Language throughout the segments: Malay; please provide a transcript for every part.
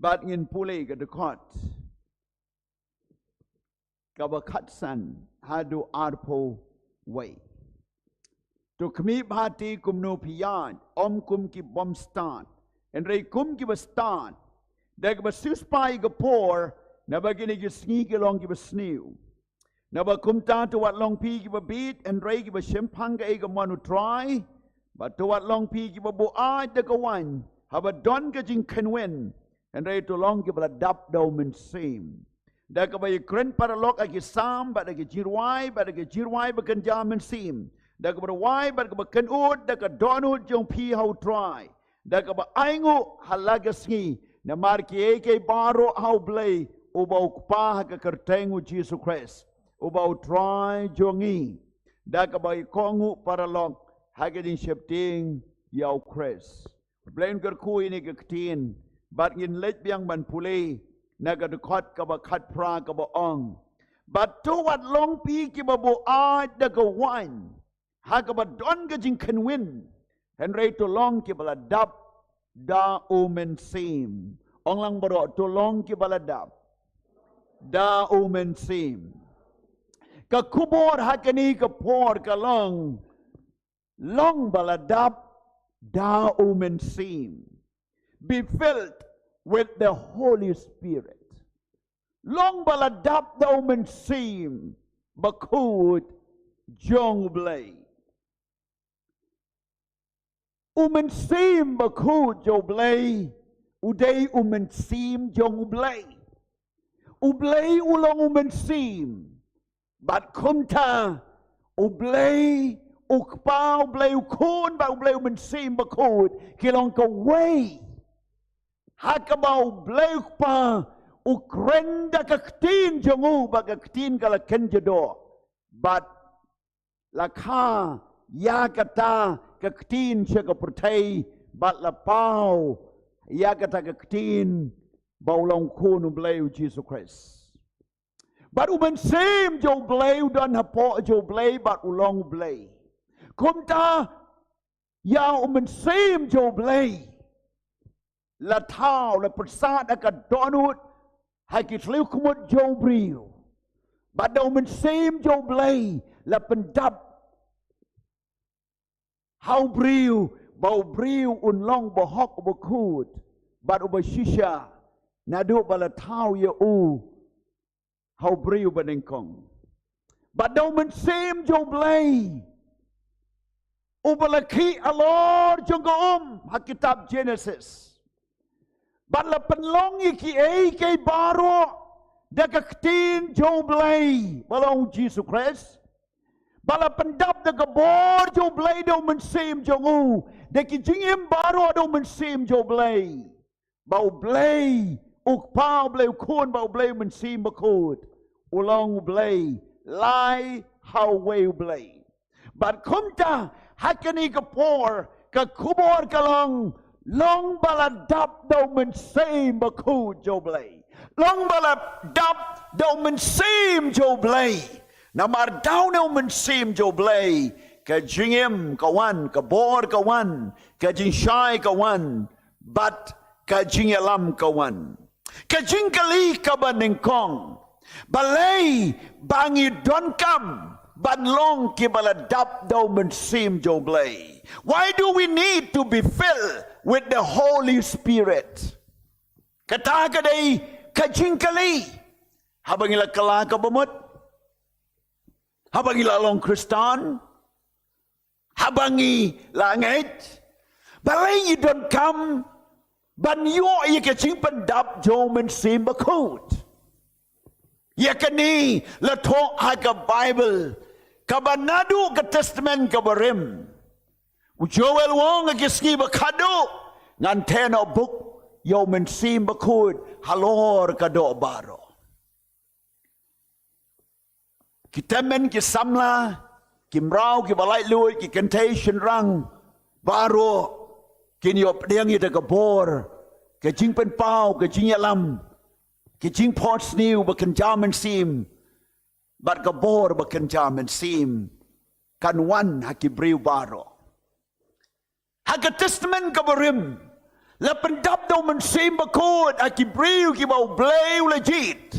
but in pulay ka dekot kabakatsan hadu arpo way to kmi bhati kumno piyan kum ki bomstan and ray kum ki bastan dag basuspai ga por na bagini ki snigi long ki basnew na ba kumta to wat long pi ki ba beat and ray ki ba shempang ga ga manu try but to wat long pi ki ba bu ai da ga wan haba don ga jing kenwen and ray to long ki ba dap do men sim da ka ba kren paralok agi sam ba da ki jirwai ba kan jamen sim da ka ba wai ba ka ba kan ud da ka don ud jong pi how try da ka ba aingu halagasngi na marki ke baro how blay ubau pa ka kertengu Jesus Christ ubau try jongi da ka ba kongu paralok hagedin shepting yau Christ blain ker ku ini ke tin bat ngin let biang ban pulei naga de kot ka ba khat pra ka ba ong but to what long pi ki ba bo a da ka wan ha ka ba don ga jing kan win and rate to long ki ba dap da umen sim ong lang baro to long ki ba dap da umen sim ka kubor ha ka ni ka por ka long ba dap da umen sim be filled with the Holy Spirit. Long baladap daw man sim bakut jong blay. Sim bakut jong blay. Uday sim jong blay. Ublay ulong sim. But kumta ublay ukpa ublay ukun ba ublay sim bakut kilong ka way. Hakabau blay pa ukren da kaktin jongu ba kaktin kala kenjado but lakha ya kata kaktin siya kapertay but lapau ya kata kaktin baulong kuno blay Jesus Christ but sim jo blay don hapo jo blay but ulong blay kumta ya sim jo blay la thao la persat akan donut hakit liu kumut jo briu badau men sim jo blay la pendap how briu bau briu un long bo hok bo kut bad uba shisha nadu bala thao ya u how briu banengkong badau men sim jo blay ubalaki alor jong hakitab Genesis Bala penlong iki ke baro dakaktin jo blay balong Jesus Christ bala pendap dakabor jo blay do men sim jongu daki jingim baro do men sim jo blay bau blay ukpau blay kun bau blay men sim bakut ulong blay lai how way blay but kumta hakani kapor ka kubor kalong long baladap daw men sim bakut jo blay long baladap daw men sim jo blay namar daw daw men sim jo blay ka jingim kawan ka bor kawan ka jinshai kawan but ka jingalam kawan ka jingkali ka banengkong balay bangi don kam banlong ki baladap daw men sim jo blay. Why do we need to be filled with the Holy Spirit? Kata kaday kajingkali habang ila kala kabamot habang ila long Kristan habang langit balay you don't come banyo ay kaching pandap jo men sim bakut yakani lato haga Bible kabanadu ka testament kabarim Joel wong agiski bakado ngan teno book yo men sim bakut halor kado baro kita men ki samla kimrau ki balai lui ki contation rang baro kin yo pediang ida kabor ke jing pen pau ke jing yalam ke jing pot new bakan jaman sim bat kabor bakan jaman sim kan wan hakibriu baro Haga testament kabarim La pendap daw man sim bakod akibriw ki bau bleu legit.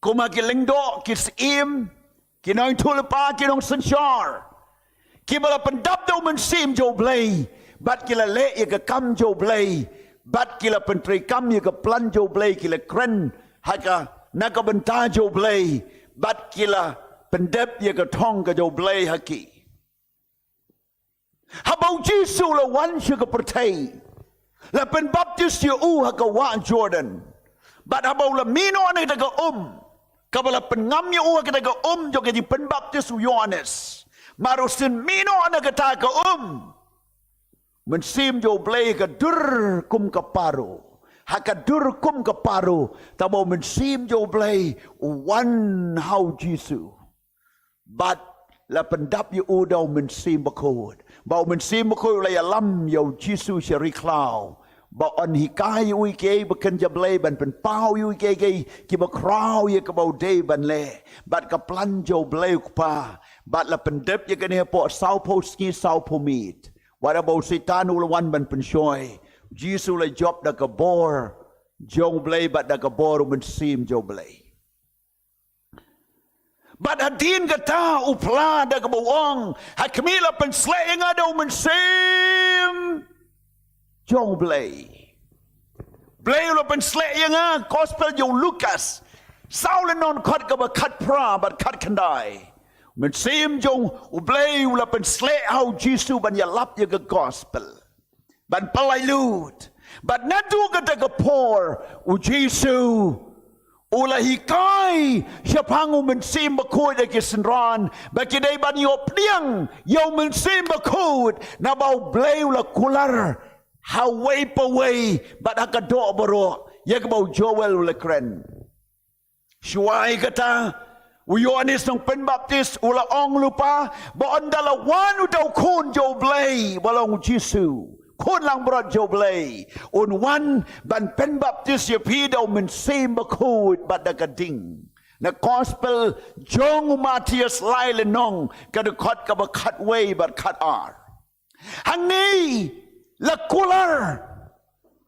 Kuma ki lengdo ki sim ki nong tulpa ki nong senshar. Ki bala pendap daw man sim jo blei bat ki la le ye ka kam jo blei bat ki la pentri kam ye ka plan jo blei ki la kren ha ka naka benta jo blei bat ki la pendap ye ka thong ka jo blei ha ki. Ha bau Jisu la wan she ka pertai. La pen baptis ye ha ka wa Jordan. Bat ha bau la mino ana ka kabala pen ngam ye ha ka jo ka di pen baptis Yohanes. Marusin mino ana ka ta ka Men sim jo blei ka dur kum ka paru. Ha ka dur kum ka paru. Ta bau men sim jo blei wan how Jisu. But la pendap ye daw men sim bakod. Bau men sim bakod la lam yo Jisu shari klau. Bau on hikai ui ke bakan jablei ban pen pau ui ke ki ba krau ye ka bau day ban le. Bat ka plan jo blei pa. Bat la pendap ye ka ne po sau po ski sau po meet. Wada bau setan ulawan ban pen shoy. Jisu la job da ka bor jo blei bat da ka bor men sim jo blei. But hadin kata upla da kabawang hakmila pen slaying adaw man sim jong blay lo pen slaying gospel yo Lucas saulen non kat ka ba kat pra but kat kandai man sim jong ublay la pen slay how Jisu ban ya lap ya gospel ban palay lut but nadu ka ka por u Jisu Ula hikai siya pangu mensim bakod ay kisenran bakiday ban yo pliang yo mensim bakod na bau blay ula kular haway pa way bat hakado baro ya bau Joel ula kren shuay kata Yohanes ng penbaptis ula ong lupa baon dalawan daw kun jo blay walong Jisu kun lang berat jo blay un wan ban penbaptis ye pi daw men sim bakod bat da kading na gospel jong Matias lai lenong kada khat ka ba khat way bat khat ar hang ni la kular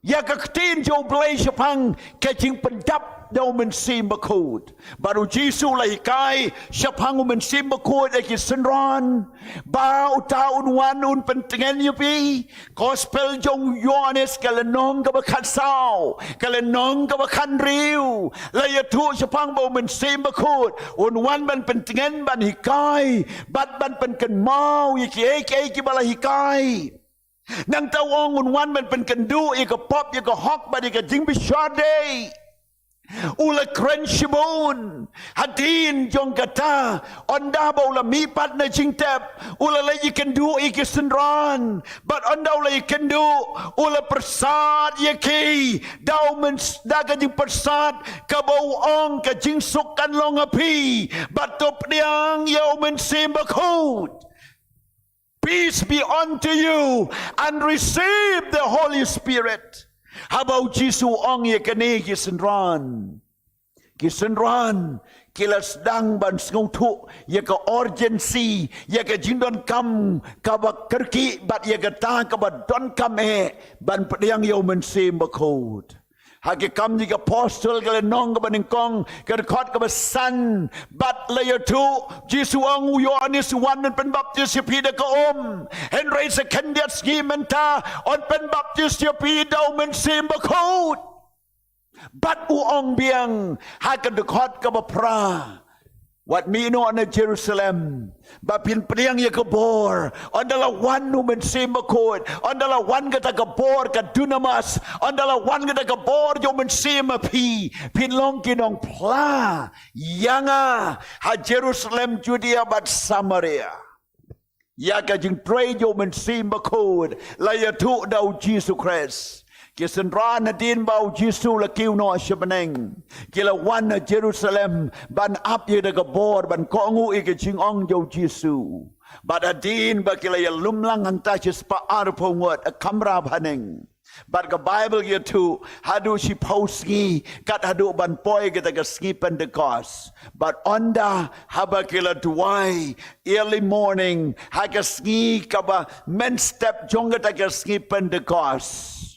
ya ka tin jo blay sapang kaching pendap daw men sim bakod baru Jisu lai kai sapang men sim bakod ay kisenran ba utaun wan un pentengen yupi gospel jong Yohanes kalenong ka bakat sao kalenong ka bakan riu laya tu sapang ba men sim bakod un wan ban pentengen ban hikai bat ban penken mau yiki bala hikai nang tawong un wan ban penken du ika pop ika hok ba ika jing bishade ula kren shibon hadin jong kata onda baula mipat na jingtep ula la ikan du ikisenran but onda ula ikan du ula persat yaki daw men daga jing persat kabau ong ka jing sukan long api batop diang yaw men simbakot. Peace be unto you and receive the Holy Spirit. How about Jisu ong ye kani kisenran kilas dang ban sngtu ye ka urgency ye ka jindon kam ka ba kerki bat ye ka ta ka ba don kam ban pediang yo men sim bakod hagi kam ni apostle ka nong ka baningkong ka khot ka san bat layer 2 Jisu ong Yohanes 1 pen baptis ye pida ka Henry second ski menta on pen baptis ye pida men sim bakod bat uong biang hakan dekat ka bapra wat mino na Jerusalem bapin priang ye kabor ondala wan nu men simakod ondala wan kata kabor ka dunamas ondala wan kata kabor yo men simapi pinlong kinong pla yanga ha Jerusalem Judea bat Samaria ya ka jing trade yo men simakod la ya tu daw Jesus Christ kisenran na din bau Jisu la kiw no sibaneng kilawan na Jerusalem ban ap ye daga bor ban kongu ike chingong jo Jisu but adin ba kilaya lumlang hanta chis pa arpongwat a kamra bhaneng but the Bible ye tu hadu si pauski kat hadu ban poy kita ka ski Pentecost but onda haba kila duai early morning haga ski kaba men step jonga ta ka ski Pentecost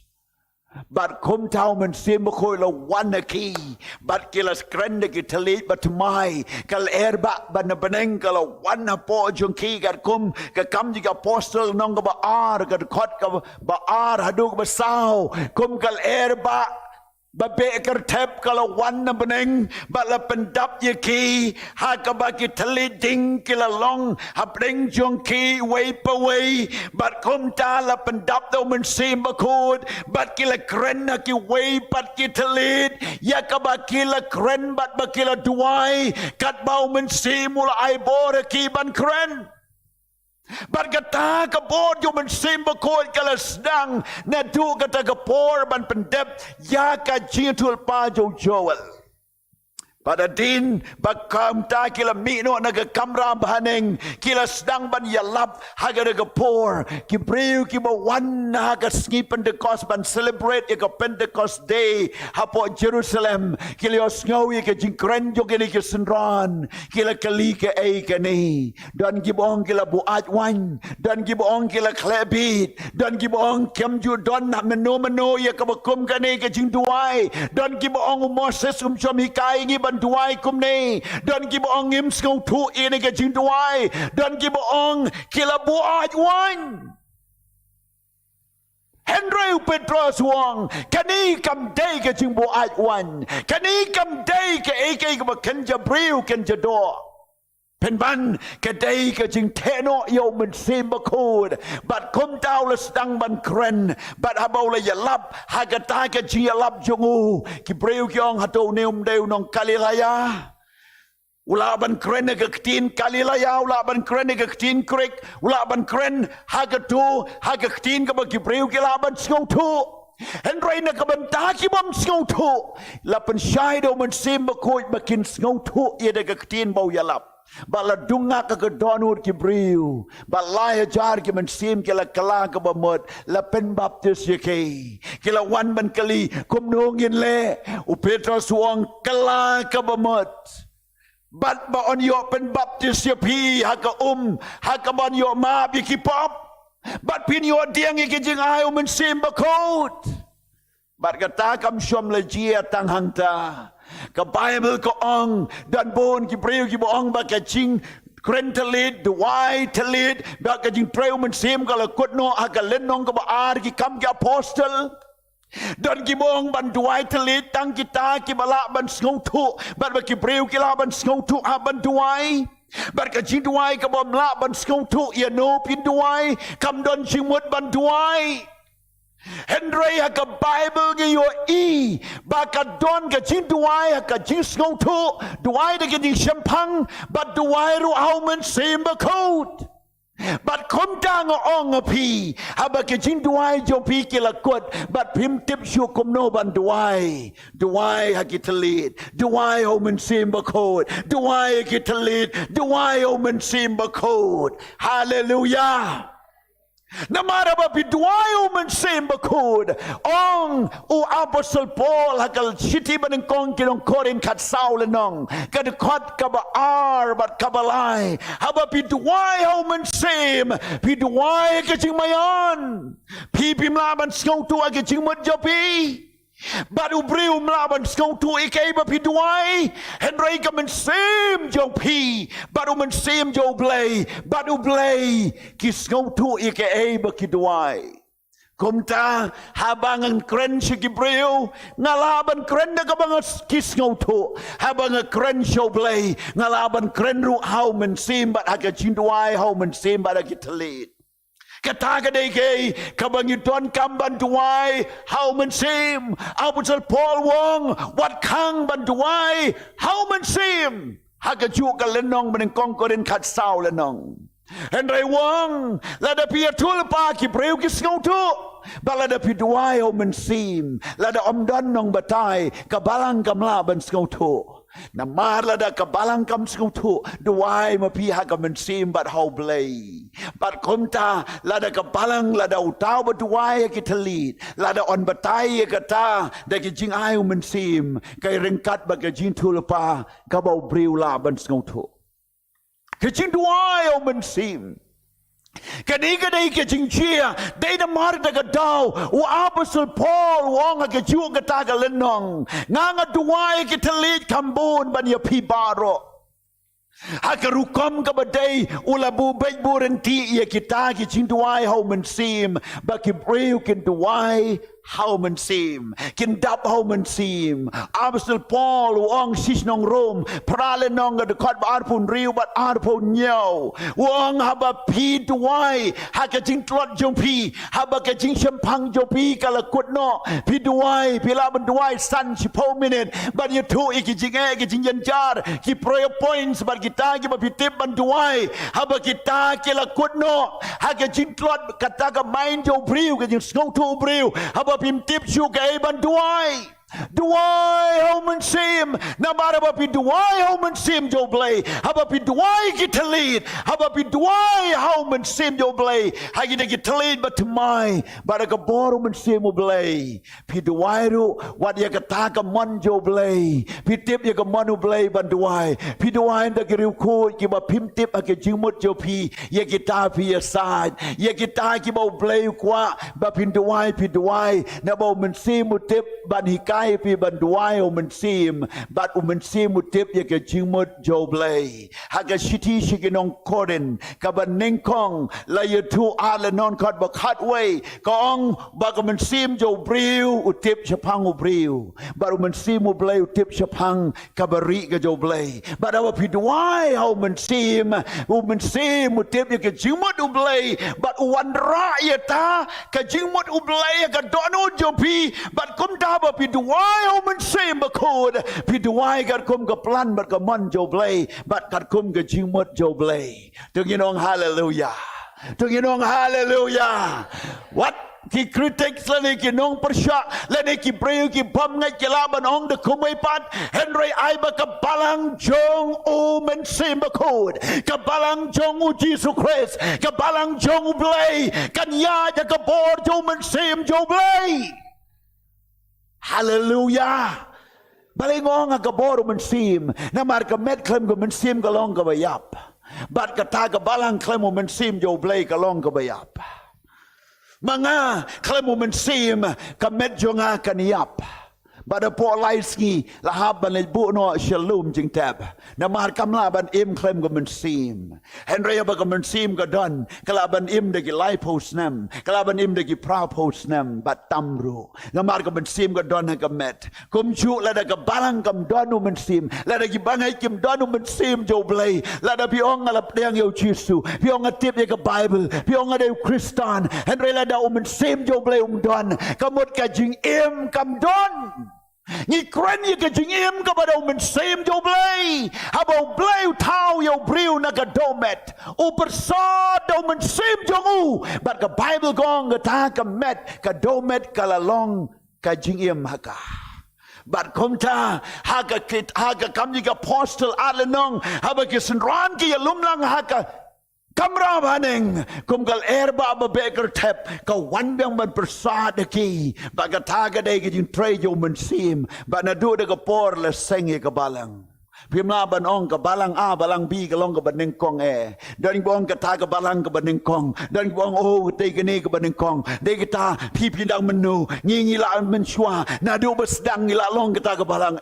บัดคมเท้ามันเสียมโคยละวันนักีบัดกิลสเกรนเดกิทะเลบัดไม่กัลเอร์บะบันบันเองกัลวันนับปอจงคีกัดคุมกัดคำจิกับโพสเตอร์น้องกับบอาร์กัดคอดกับบอาร์ฮัดูกับบสาวคุมกัลเอร์บะบะเบกระเทบกะละวันนับเองบะละเป็นดับยกีหากบะกิทะเลดิงกิละลองฮับเร่งจงคีไว้ปะไว้บัดคมตาละเป็นดับเดามันซีมบะคูดบัดกิละเครนนะกิไว้บัดกิทะเลยากบะกิละเครนบัดบะกิละดวายกัดเบามันซีมุลไอโบระกีบันเครนบัดกตากระโปดอยู่มันซิมบโคดกระสดังเนดูกตากระโปดมันเป็นเด็บยากระจีทุลปาโจโจลpada din bakam ta kila mino naga kamram bahaneng kila sedang ban yalap haga naga por ki breu ki bawan haga ski Pentecost ban celebrate ya Pentecost day hapo Jerusalem kila snow ya ke jingkren jo ke ke senran kila kali ke ai ke ni dan ki bong kila buat wan dan ki bong kila klebit dan ki bong kem ju don na meno ya ke bakum ke ni ke jing duai dan ki bong Moses chomikai ngi duai kum ni dan ki boong ngim skau thu ini ke jing duai dan ki boong kila buat wan Henry Petros wang kani kam day ke jing buat wan kani kam day ke ek ke ken jabril ken jado pen ban ke day ke jing teno yo men sim bakud bat kum tau le stang ban kren bat habau le yalap hagata ke jing yalap jongu ki breu kyong hato neum deu nong kalilaya ula ban kren ke ktin kalilaya ula ban kren ke ktin krek ula ban kren hagatu hagaktin ke bagi breu ke la ban skau tu Henry na kabanta ki bam skau tu la pen shai do men sim bakud bakin skau tu ye de ktin bau yalap bala dunga ka donur ki briu balaya jar ki man sim ki la kala ka bamot la pen baptis ye ki la wan ban kali kum nong yin le u Petros wang kala ka bamot bat ba on yo pen baptis ye pi ha ka ban yo ma bi ki pop bat pin yo diang ye ki jing ai man sim ba kot bat kata kam shom le jia tang hang ta ka Bible ko ong dan bon ki breu ki boong ba ka ching kren talit duai talit ba ka jing preu man sim ka la kut no ha ka len nong ka ba ar ki kam ki apostle dan ki boong ban duai talit tang kita ki bala ban skau tu ba ki breu ki la ban skau tu ha ban duai ba ka jing duai ka bom la ban skau tu ya no pin duai kam don ching mut ban duai Henry ha ka Bible ngi yo i ba ka don ka jing duai ha ka jing skau tu duai de ka jing champang ba duai ru au men sim ba code but kom dang ong a pi ha ba ka jing duai jo pi ki la kot but pim tip shu kom no ban duai ha ki talit duai au men sim ba code duai ki talit duai au men sim ba code hallelujah Namara ba bidwayo man sim bakud ong u apostle Paul hakal city ban kong kinong korin kat saul nong kad kot ka ba ar bat kabalai haba bidwayo man sim bidway ka jing mayan pi pimlaban skau tu ag jing mod jopi Baru briu melaban skau tu ikai ba piduai Henry ka mensim jo pi baru mensim jo blay baru blay ki skau tu ikai ba kiduai Kumta habang ang kren si Gibril ngalaban kren na kabang kis ngau tu habang ang kren show blay ngalaban kren ru how mensim bat aga jinduai how mensim bat aga talit Kata kadai kay kabangiton kam banduai how mensim Apostle Paul wong wat kang banduai how mensim haga juga lenong menengkong korin kat saw lenong Henry wong lada pia tulpa ki breu ki skau tu balada pi duai how mensim lada omdan nong batai kabalang kamla ban skau tu Namar lada kabalang kam skutu duai mapiha ka mensim bat how blay bat komta lada kabalang lada utau bat duai ki talit lada on batai kata da ki jing ai mensim kai rengkat ba ka jing tulpa ka bau briu la ban skutu ki jing duai mensim กันนี้ก็ได้แก่จิงเชียได้นมาร์ตกระดาวว่าอาปสุลพอลวองกระจูกระตากระเล่นนองงางอดวายกทะเลคำบูนบัญญัติพิบาโรHak rukom ke badai ulabu baik burenti ia kita ki cing tuai hau mensim bagi breu kin tuai hau mensim kin dap hau mensim Apostle Paul wong sis nong Rom prale nong ga dekat ba arpun riu bat arpun nyau wong haba pi tuai hak cing tlot jong pi haba ke cing sempang jong pi kala kut no pi tuai pi la ban tuai san 10 minit ban ye tu iki cing ki cing janjar ki prayer points bar kita ki mapitip bantuai haba kita ki lakut no hake jintlot kata ka main jo briu ke jing ngau tu briu haba pim tip shu ke bantuai Duai hau mensim namara bapi duai hau mensim jo blai haba pi duai kita lead haba pi duai hau mensim jo blai hagi de kita lead but mai bara ka boru mensim jo blai pi duai ru wat ya kata ka mon jo blai pi tip ya ka mon blai ban duai pi duai da ki riu ko ki ba pim tip ake jingmut jo pi ya kita pi ya side ya kita ki ba blai kwa ba pin duai na ba mensim mu tip ban hikai pi banduai mensim bat mensim mutip ya ke jingmut joblay haga shiti shiginong koren ka baneng kong la yetu ala non kot bakat way kong ba mensim jobriu utip chapang ubriu baru mensim ublay utip chapang kabari ka joblay badawa pi duai hau mensim utip ya ke jingmut ublay bat wan ra ya ta ka jingmut ublay ka donu jopi bat kum ta ba pi Why omen same bakod pi duai kat kum ke plan bat ke mon jo blay bat kat kum ke jingmut jo blay tung yinong hallelujah what ki kritik lani ki nong persya lani ki breu ki bom ngai ki laban ong de kumai pat Henry ai ba ka balang jong omen same bakod ka balang jong u Jesus Christ ka balang jong u blay kan ya ja ka bor jo men same jo blay Hallelujah. Balingong ang kaboro mensim. Namar ka met klem ko mensim kalong kabayap. Bat kata ka balang klem mo mensim jo blay kalong kabayap. Mga klem mo mensim ka met jo nga kaniyap. Bada po laiski lahab ban bu no shalom jing tab na mar kamla ban im klem go mensim Henry ba go mensim go don kala ban im de lai post nam kala ban im de pra post nam bat tamru na mar go mensim go don ga met kum chu la da ga balang kam don no mensim la da gi bangai kim don no mensim jo blay la da pi ong ala deng yo chisu pi ong tip ye ga bible pi ong de kristan Henry la da mensim jo blay don kamot ka jing im kam don Ni kren ye ke jingim ka ba mensim jo blay habo blay tau yo briu na ka domet u persad do mensim jo u but ka bible gong ka ta ka met ka domet ka lalong ka jingim haka But kumta haga kamji ka apostle alenong haba ke senran ki lumlang haka Kamra baning kumgal erba ba beker tep ka wanbang man persada ki bagataga day ki yung pray yung mensim ba nadu de ka por la sengi ka balang Pimla ban ong ka balang A balang B ka long ka baning kong dan bong ka ta ka balang ka baning kong dan bong o te ka ni ka baning kong de kita pipindang menu ngingila menswa nadu basdang ngila long kita ka balang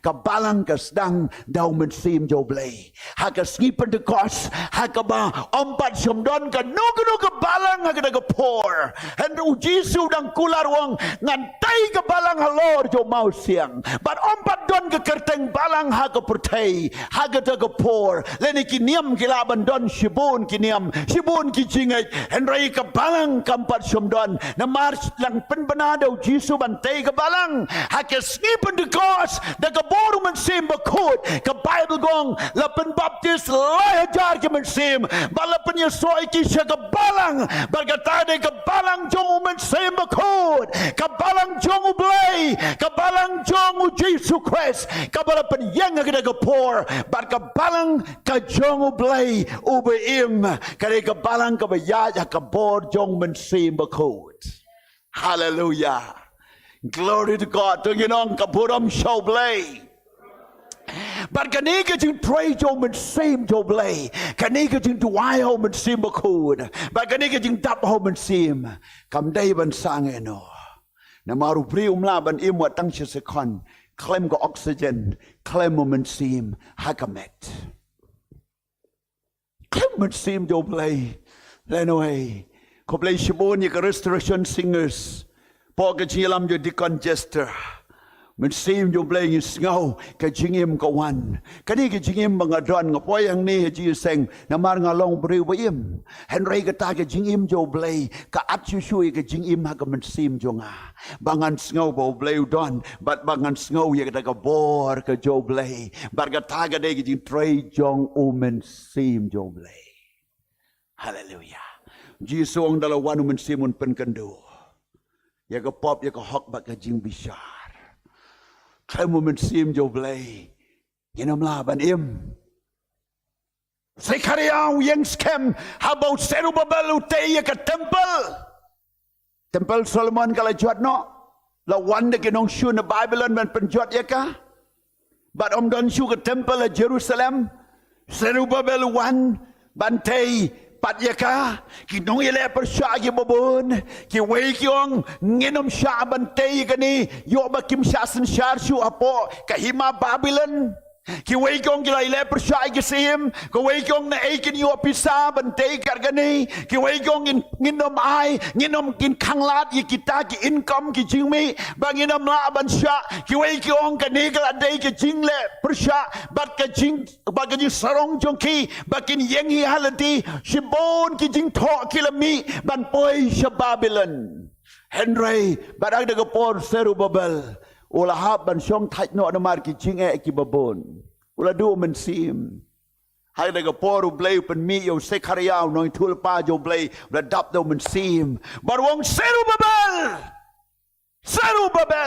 ka balang ka sedang daw mensim joblay ha ka skipen de kos ha ka ba ompat somdon ka no ka balang ha ka por and u jisu dang kular wong ngantai ka balang halor jo mau siang but ompat don ka kerteng balang ha ka pertai haga taga por leni kiniam kilaban don shibun kiniam shibun kijingai henry ka balang kampat somdon na march lang penbanado jisu bantai ka balang hake snipen de kos daga boru mensim bakut ka bible gong lapen baptis lahajar ke mensim balapen yesoi ki ka balang bergatade ka balang jong mensim bakut ka balang jong blay ka balang jong jisu Christ ka balapen yang ka por bat ka balang ka jong blay ubeim kare ka balang ka bayaya ka bor jong mensim bakut hallelujah glory to God tung inong ka buram show blay บัดกันนี้ก็จึงทรายโจมันซีมโจเบลย์กันนี้ก็จึงถวายเอามันซีมบคูดบัดกันนี้ก็จึงดับเอามันซีมคำได้บันสร้างเอนอนมารูปริวมลาบันอิมวัดตั้งเชสคอนเคลมกับออกซิเจนเคลมมันซีมฮักเมตเคลมมันซีมโจเบลย์และหน่วยเขาเปลย์ชิบูนี่กับ restoration singers พอกับจีลำอยู่ที่ Conchesterมันซีมอยู่เปลย์เงากับจิงอิมกับวันกันนี้กับจิงอิมบังกะดอนกับพ่ออย่างนี้จีเซงน้ำมันงาลงบริวอิมเห็นไรก็ตากับจิงอิมอยู่เปลย์กับอัดช่วยกับจิงอิมฮักมันซีมจงอาบางอันเงาบ่เปลย์ดอนบัดบางอันเงาอย่างกับบอร์กับอยู่เปลย์บัดกับตากับได้กับจิงทรายจงมันซีมอยู่เปลย์ฮาเลลูยาจีสวงdalam wanuมันซีมันเป็นกันดูอย่างกับป๊อปอย่างกับฮอกบักกับจิงบิชาใครมันซีมโจเบลย์ยินดีบันอิมเซคาริอายังสเคมฮาบเอาเซรูบาเบลอุเตยกับเทมเพิลโซโลมอนกับละจวดเนาะแล้ววันเด็กน้องชูในไบเบิลมันเป็นจวดยังกะบัดอมดอนชูกับเทมเพิลในเยรูซาเล็มเซรูบาเบลวันบันเทยปัจยกากิน้องเอเลประชากิบบุญกิเวกิองเงินมชาบันเตยกันนี่โยบกิมชาสันชาร์ชูอโปกับหิมาบาบิลอนกิเวกิองกิไลเลประชากิซิมกิเวกิองในเอกินโยพิซาบันเตยกันนี่กิเวกิองเงินมไอเงินมกินขังลาดยกิตากิอินคัมกิจิงมีบางเงินมลาบันชากิเวกิองกันนี่กันเดยกิจิงเลประชาบัดกิจิงบัดกิจิงสรงจงคีบัดกินยังฮีฮัลตีชิบอนกิจิงทอกิลมีบันปอยชบาบิลอนเฮนรีบัดอักเดกปอร์เซรูบาเบลอุลาฮับบันช่องไทยโนอนมาร์กิจิงกิบบุญอุลาดูมันซีมให้เด็กปอรูเบลย์เป็นมีอยู่เซคาริยาวนอยทุลปาโยเบลย์ระดับเดมันซีมบารวงเซรูบาเบ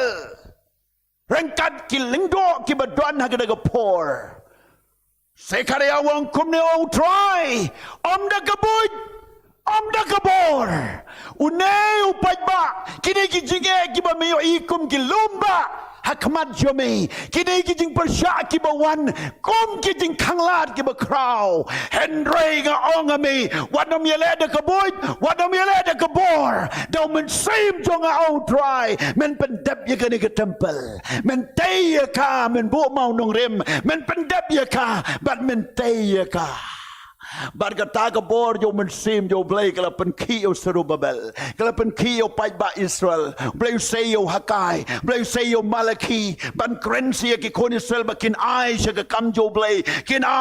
ลเร่งกัดกิลิงโดกิบดอนให้เด็กปอร์เซคาริยาวงคุมเนโอทรายอมดักบุญอมดักบอร์อุเนอุปัจบะกินกิจิงกิบมีอีคุมกิลุมบะฮักมัดจมีกินกิจิงประชากิบวันกุมกิจิงขังลาดกิบคราวเฮนรีกองมีวันนมีเลดกบุญวันนมีเลดกบอร์เดามันซีมจงเอาทรายมันเป็นดับยกันในกเทมเพิลมันเตยกามันบุเมานงเริมมันเป็นดับยกาบัดมันเตยกาบัดกตากบอร์โยมันซีมโยเบลย์กลับเป็นขี้โอสรูบาเบลกลับเป็นขี้โอไปบาอิสราเอลเบลย์เซโยฮักายเบลย์เซโยมาลาคีบันเกรนเซียกิคนอิสราเอลมากินไอชะกกัมโยเบลย์กินไอ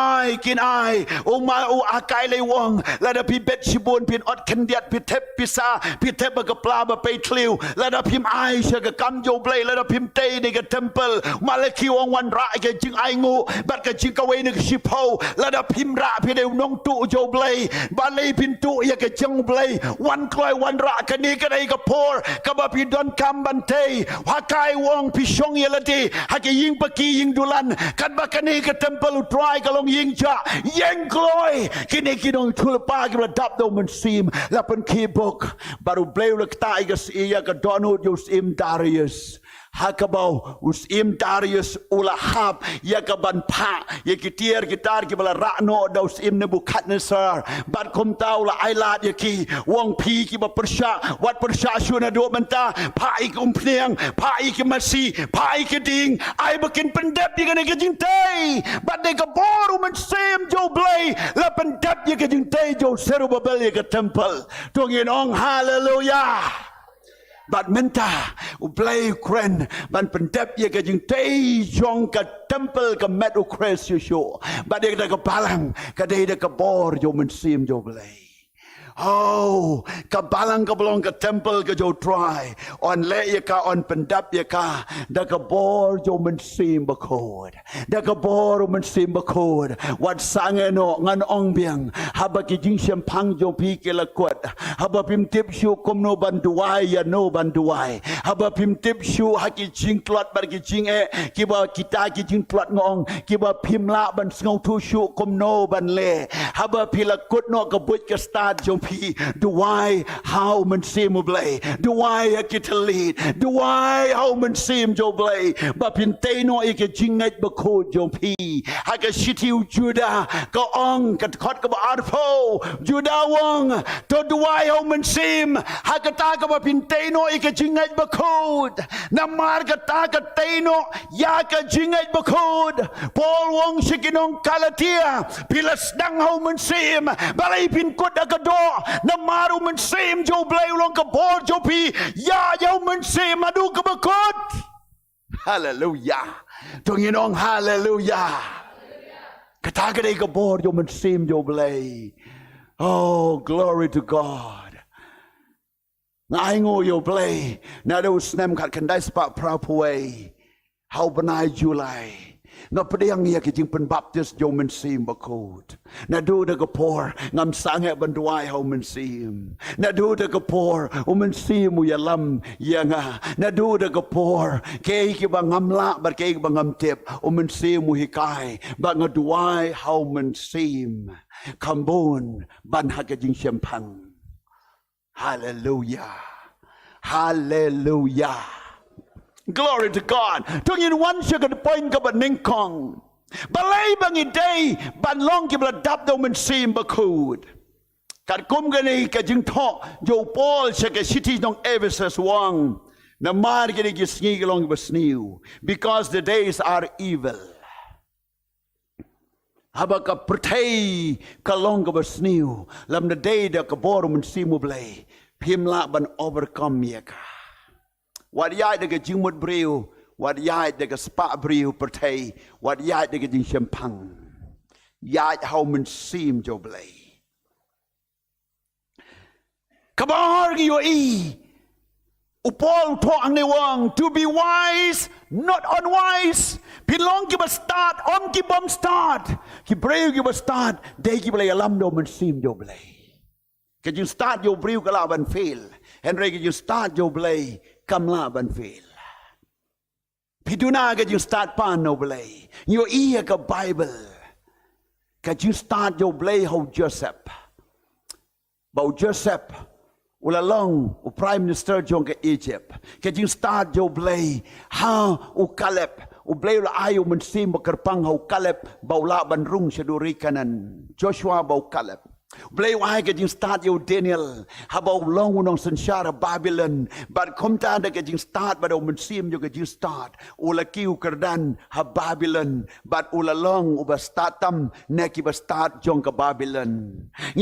โอมาโออากายเลยวงแล้วดาพิเบตชิบุนพินอดคันเดียดพิเทปพิซาพิเทปบกปลาบไปทลิวแล้วดาพิมไอชะกกัมโยเบลย์แล้วดาพิมเตยในกเทมเพิลมาลาคีวงวันระกจิงไองูบัดกจิงกเวนึกชิพาวแล้วดาพิมระพิเดวนงตุโจเบลย์บาลีพินตุยากะจังเบลย์วันคลอยวันระกันนี้กันไอกะพอร์กะบะพิดอนคัมบันเทฮักไกวงพิชงเยลตีฮักยิงปะกียิงดุลันกันบะกันนี้กะเทมเพิลทรายกะลงยิงจะยิงคลอยกินไอกินองทุลปากระดับโดมันซีมและเป็นคีบกบารุเบลย์ลักตายกะสียากะดอนูดยูสอิมดาริอุสHakabau usim Darius ulahab yakaban pa yakitir gitar kibala rakno da usim Nebukadnezar bad kum tau la ailat yaki wong pi kiba persya wat persya syuna do menta pa ik umpliang pa ik masi pa ik ding ai bakin pendep diga ne jintai bad de kaboru men sem jo blay la pendep ye jintai jo Serubabel ye temple tong yin ong hallelujahบัดเมนตาอุเบลย์เครนบันเป็นเด็บยังก็ยังเตยจงกับเทมเพิลกับเมดูเครสยูโชบัดเด็กกับพลังกับเด็กกับบอร์โยมันซีมโยเบลย์โอ้กับพลังกับลงกับเทมเพิลกับโยทรายอ่อนเละยกาอ่อนเป็นเด็บยกาเด็กกับบอร์โยมันซีมบะโคดเด็กกับบอร์มันซีมบะโคดวัดสังเอโนงันองเบียงฮับกิจิงเชมพังโยพีเกลกวดฮับพิมทิบชูคมโนบันดูไอยาโนบันดูไอฮับพิมทิบชูฮักิจิงตลอดบันกิจิงกิบกิตากิจิงตลอดงองกิบพิมละบันสงทูชูคมโนบันเลฮับพิลกุดโนกับบุตรกสตาร์โย พีดูไว้how มันซีมเบลดูไว้กิทลีดดูไว้ how มันซีมโจเบลบะพินเตโนอีกจิงไงบะโคโจพีหากชิติวจูดาก็องกัดคอดกับบอาร์โฟจูดาวงตัวดูไว้ how มันซีมหากตากับบะพินเตโนอีกจิงไงบะโคดน้ำมาร์กตากเตโนยากจิงไงบะโคดพอลวงชิกินองกาลาเทียพิลสดัง how มันซีมบาลีพินกดกระโดน้ำมารูมันซีมโจเบลลงกับบอร์โจพียาเยามันซีมมาดูกับบกดฮาเลลูยาตรงนี้น้องฮาเลลูยากระทากระเดกับบอร์โจมันซีมโจเบล oh glory to God นายงูโยเบลนาดูสแนมขัดกันได้สปะพระพวยเฮาบนายจุไลงาประเดี๋ยวนี้ก็จึงเป็นบัพติสโยมันซีมบกคูดนาดูเด็กพอร์งามสังเหบันดวายเฮามันซีมนาดูเด็กพอร์มันซีมุยลำยังอ่ะนาดูเด็กพอร์เกย์กิบังงามละบัดเกย์บังงามเจ็บมันซีมุยกายบังดวายเฮามันซีมคำบูนบันฮักจึงเชียมพังฮาเลลูยาฮาเลลูยาGlory to God ทุกยินวันเชื่อกันปอยกับบันนิงคองบาเลยบางอีเดย์บันลองกิบระดับโดมันซีมบคูดกัดกุมกันนี่ก็จึงทอโยปอลเชื่อกันชิติน้องเอเวสสวังน้ำมาร์กันนี่ก็สนีกลองกับสนิว because the days are evil ฮับกับประเทศก็ลองกับสนิวลำthe day เด็กกับบอร์มันซีมุเบลพิมละบัน overcome เมียกาวัดย้ายเด็กจึงมุดบริววัดย้ายเด็กสปะบริวประเทศวัดย้ายเด็กจึงเชียมพังย้ายเฮามันซีมโจเบลขบารกิโยอีอุปอลทองในวัง to be wise not unwise พี่ลองกิบสตาร์ทอมกิบอมสตาร์ทกิบริวกิบสตาร์ทเด็กกิบเลยลำโดมันซีมโจเบลก็จึงสตาร์ทโยบริวก็ลาบันเฟลเห็นไรก็จึงสตาร์ทโยเบลกำลาบันเฟลพี่ดูน่าก็จึงสตาร์ทปานโนเบลโยอีกับไบเบิลก็จึงสตาร์ทโยเบลเฮาโจเซฟบ่าวโจเซฟอุลาลองอุพรายมินิสเตอร์จงกับอียิปต์ก็จึงสตาร์ทโยเบลฮาอุคาเลบอุเบลละอายุมันซีมบกระปังเฮาคาเลบบ่าวลาบันรุ่งชดูริกันันโจชัวบ่าวคาเลบเบลวายก็จึงสตาร์ทอยู่เดนิเอลฮับเอาลงวนองสัญชาติบาบิลอนบัดคมตาเด็กก็จึงสตาร์ทบัดเอามันซีมอยู่ก็จึงสตาร์ทอุลกิวกระดันฮับบาบิลอนบัดอุลลองอุบสตาร์ตัมเนกิบสตาร์ทจงกับบาบิลอน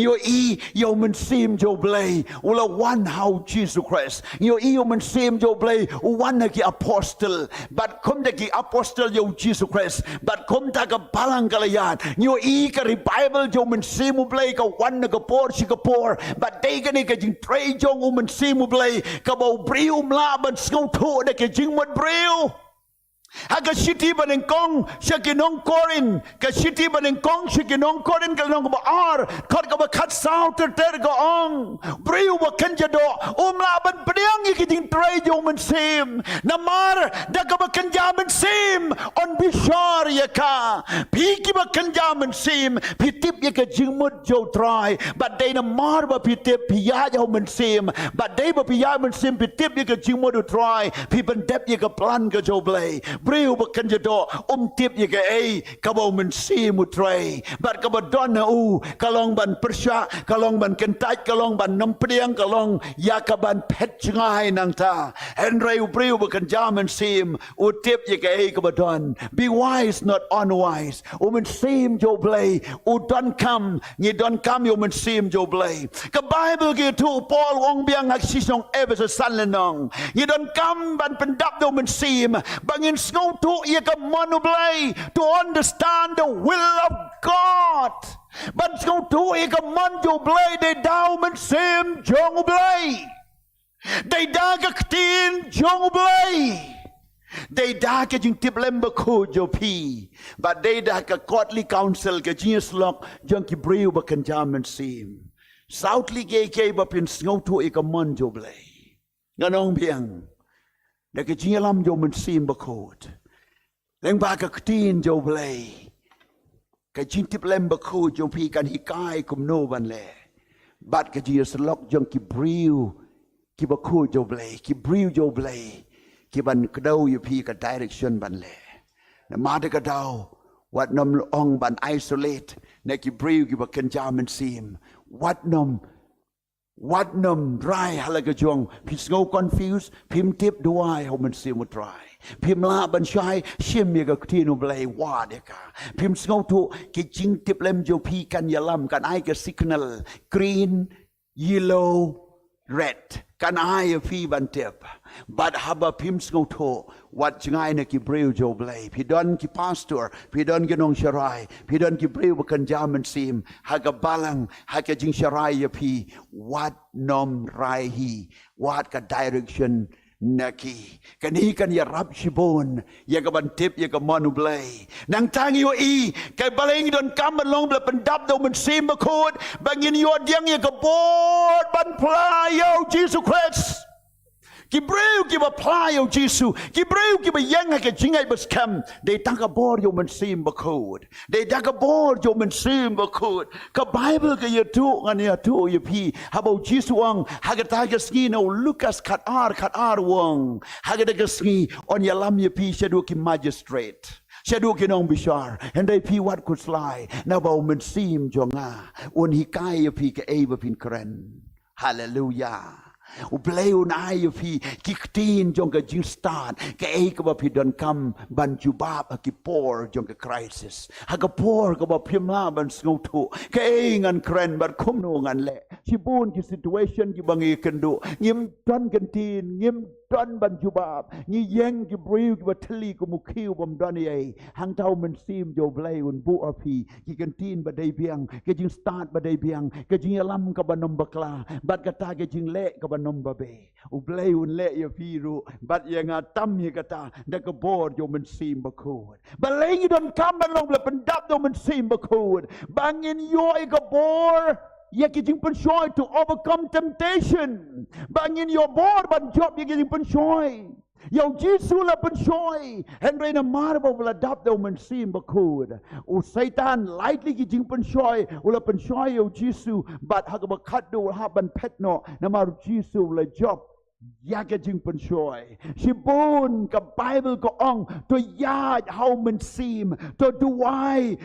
โยอีโยมันซีมโจเบลอุลวันเฮาจีสุคริสโยอีโยมันซีมโจเบลวันนักอพอสเตลบัดคมเด็กอพอสเตลโยจีสุคริสบัดคมตากับบาลังกัลยานโยอีกับรีไบเบิลโยมันซีมเบลกับวันนักปอร์ชิกปอร์บัดเด็กนี่ก็จึงเทรจงมันซีมุเบลกับเอาบริวมลาบันสกาวทูเด็กก็จึงมันบริวหากชิติบันเองกงชิกินองคอรินกับชิติบันเองกงชิกินองคอรินกับน้องกับอาร์ขัดกับขัดสาวเตอร์กับองบริวบักขันจะโดลาบันเปรี้ยงยี่ก็จึงเทรจงมันซีมน้ำมาร์เด็กกับขันยามันซีมอนบิชาร์ยาคาพี่กิบักขันยามันซีมพี่ทิพย์ยี่ก็จึงมุดโจทรายบัดเดน้ำมาร์บัพี่ทิพย์พี่ยาโยมันซีมบัดเดบัพี่ยามันซีมพี่ทิพย์ยี่ก็จึงมุดทรายพี่บันเดบยี่ก็พลันกับโจเบลบริวบักกันจะโดทิพย์ยังไงกบมันซีมุตรายบัดกบดอนนะกลองบันประชากลองบันกันไตกลองบันน้ำเปรี้ยงกลองยากบันเพชรง่ายนางตาเห็นไรบริวบักกันจามันซีมทิพย์ยังไงกบดอน be wise not unwise มันซีมโจเบลดอนคำนี่ดอนคำมันซีมโจเบลกับไบเบิลกี่ทูปอลองเบียงอักษิชงเอเวอร์สันเลนองนี่ดอนคำบันเป็นดับโดมันซีมบางอินสโนทูia ka manublay to understand the will of God. But so to ia ka manublay they daw man sim jong blay. They da ka ktin jong blay. They da ka jing tip lemba ko jo pi. But they da ka godly counsel ka genius lock jong ki brew ba kan jaman sim. Southly gay kay ba pin snow to ia ka manjo blay. Ganong biang. Da ka jingalam jo man sim ba kod. Leng ba ka ktin jo blay ka jintip lem ba khu jo pi kan hi kai kum no ban le bat ka ji slok jong ki briu ki ba khu jo blei ki briu jo blei ki ban kdau yu pi ka direction ban le na ma de ka dau wat nom ong ban isolate na ki briu ki ba kan jaman sim wat nom dry halaga jong pi snow confused pim tip duai ho man sim try pim la ban shai shim ye ka tinu blei wa de ka pim snow tu ki jing tip lem jo pi kan yalam kan ai ka signal green yellow red kan ai pi ban tip but haba pim snow to wat jingai na ki breu jo blei pi don ki pastor pi don ki nong sharai pi don ki breu kan jaman sim haga balang haga jing sharai ya pi wat nom rai hi wat ka direction naki kani kan ya rab shibon ya ka ban tip ya ka manu blei nang tang yo I kai baleng don kam ban long bla pendap do man sim ba khod bangin yo diang ya ka bot ban pla yo Jesus Christ ki breu ki ba pla yo Jesus ki breu ki ba yang ha ka jingai bas kam de tak ka bor yo man sim ba khod de tak ka bor yo man sim ba khod ka Bible ka ya tu ngan ya tu ya pi ha bo Jesus wang ha ka ta ka ski no Lucas khat ar wang ha ka ka ski on ya lam ya pi shadu ki magistrate shadu ki nong bishar and they pi wat could sly na ba man sim jonga un hi kai ya pi ka e ba pin kren hallelujah u bleu na ai pi kiktin jong ka jing start ka e ka ba pi don kam ban jubab ki por jong ka crisis ha ka por ka ba phim la ban sngau thu ka e ngan kren bat khum no ngan le chi bun ki situation ki bangi kan do ngim don kan tin ngim don ban jubab ngi yeng ki briu ki ba thli ko mu khiu bom don ye hang tau man sim jo bleu un bu a pi ki kan tin ba dei biang ka jing start ba dei biang ka jing lam ka ba nom bakla bat ka ta ka jing le ka ba nom ba be u bleu un le ya pi ru bat ye nga tam ye ka ta da ka bor jo man sim ba khod ba leng don kam ban long bla pendap do man sim ba khod bangin yo I ka bor ye ki jing pen shoy to overcome temptation bangin your board ban job ye ki jing pen shoy yo Jesus la pen shoy and reina marbo la dap do man sim ba khod u satan lightly ki jing pen shoy u la pen shoy yo Jesus but ha ka ba khat do ha ban pet no na mar Jesus la job ya ka jing pen shoy shibun ka Bible ko ong to ya how man sim to duai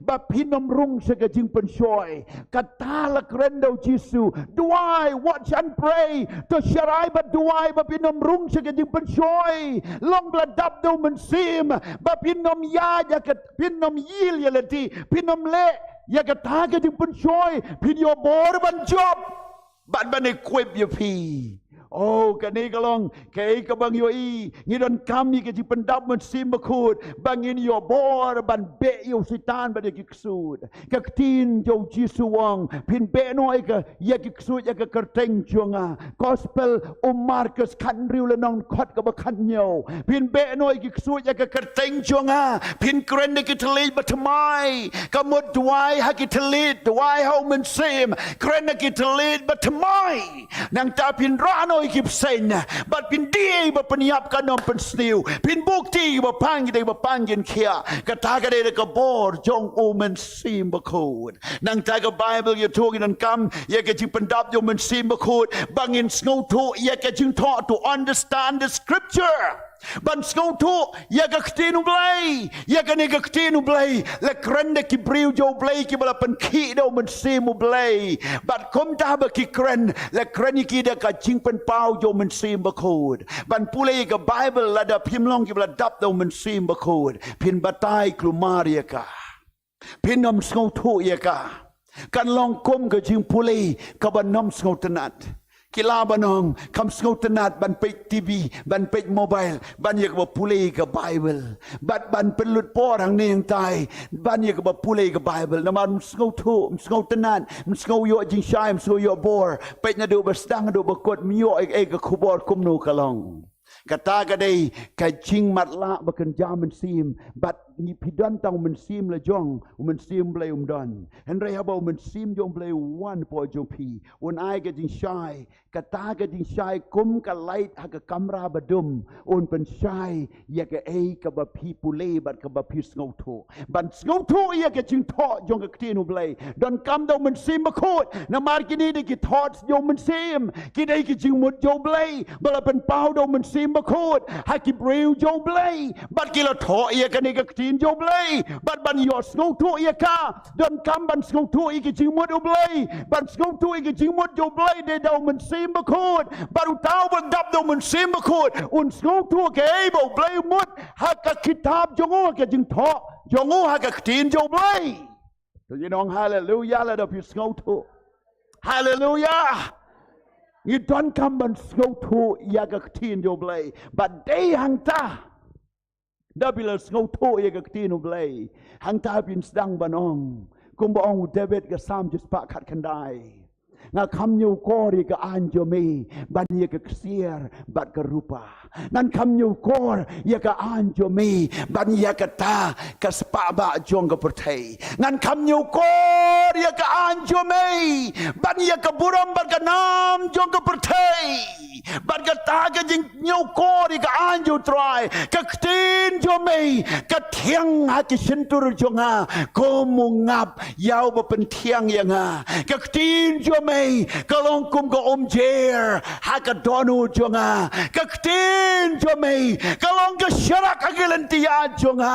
ba pinom rung sa ka jing pen shoy katala krendo Jesus duai watch and pray to sharai ba duai ba pinom rung sa ka jing pen shoy long la dap do man sim ba pinom ya ka pinom yil ya lati pinom le ya ka ta ka jing pen shoy pin yo bor ban job bạn ban equip you pi oh ka ni ka long kay ka bang yo I ngi don kam ni ka ji pendap man sim ba khod bang in yo bor ban be yo sitan ba de ki ksud ka tin jo Jesus wang pin be noi ka ya ki ksud ya ka kerteng chunga gospel Marcus kan riu le nong khot ka ba khan nyo pin be noi ki ksud ya ka kerteng chunga pin kren de ki tli ba tmai ka mot duai ha ki tli duai ho man sim kren de ki tli ba tmai nang ta pin rano ikip sen bat pin di ba peniap ka nom pen sniu pin bukti ba pangi ba pangin kia kata ka de ka bor jong o men sim ba khod nang ta ka Bible you talking and come ye ka jing pendap yo men sim ba khod bangin snow to ye ka jing taught to understand the scripture ban snow to ye ka ktinu blai ye ka ne ka ktinu blai le krende ki briu jo blai ki bala pen ki do men sim blai bat kom ta ba ki kren le kreni ki de ka jing pen pau jo men sim ba khod ban pule ka Bible la da pim long ki bala dap do men sim ba khod pin batai klumaria ka pin nom snow to ye ka kan long kom ka jing pule ka ban nom snow tenat kila banong kam snautanat ban pek TV ban pek mobile ban ye ka pulei ka Bible ban pelut por hang ni yang tai ban ye ka pulei ka Bible na man snautanat snau yo jing shai so yo bor pek na do bastang do bakot myo e ka khubor kumnu kalong kata ka dei ka jing matla bakan jaman sim but ni pidan tang sim la jong sim blay don and re haba sim jong blay one po jong pi un ai ka jing shai ka ta ka jing shai kum ka light ha ka kamera badum un pen shai ya ka ka ba pi pule bat ka ba pi ngau tho ban ngau tho ya ka jing tho jong ka tin blay don kam do sim ba khot na mar ki ni ki thoughts jong sim ki dai ki jing mut jong blay bala pen pau do sim ba khot ha ki breu jong blay bat ki la tho ya ka ni ka tin jong blay bat ban yo ngau tho ya ka don kam ban ngau tho ki jing mut blay ban ngau tho ki jing mut jong blay de do sim ba khot baru tau ban dap do sim ba khot un ngau tho ke bo blay mut ha ka kitab jong ka jing tho jong ha ka tin jong blay you know hallelujah la do pi ngau tho hallelujah you don't come ban ngau tho ya ka tin jong blay but day hang ta da bila ngau tho ya ka tin jong blay hang ta bin sedang banong kum ba ong David ka sam just pa khat kan dai nga kam nyu ko ri ka an jo me ban ye ka ksier bat ka rupa nan kam nyu ko ye ka an jo me ban ye ka ta ka spa ba jong ka pertai nan kam nyu ko ye ka an jo me ban ye ka buram ban ka nam jong ka pertai ban ka ta ka jing nyu ko ri ka an jo trai ka tin jo me ka thiang ha ki sentur jong ha ko mu ngap yau ba pen thiang yang ha ka tin jo me kalong kum ko jer ha ka donu jonga ka tin jo me kalong ka sharak agelantia jonga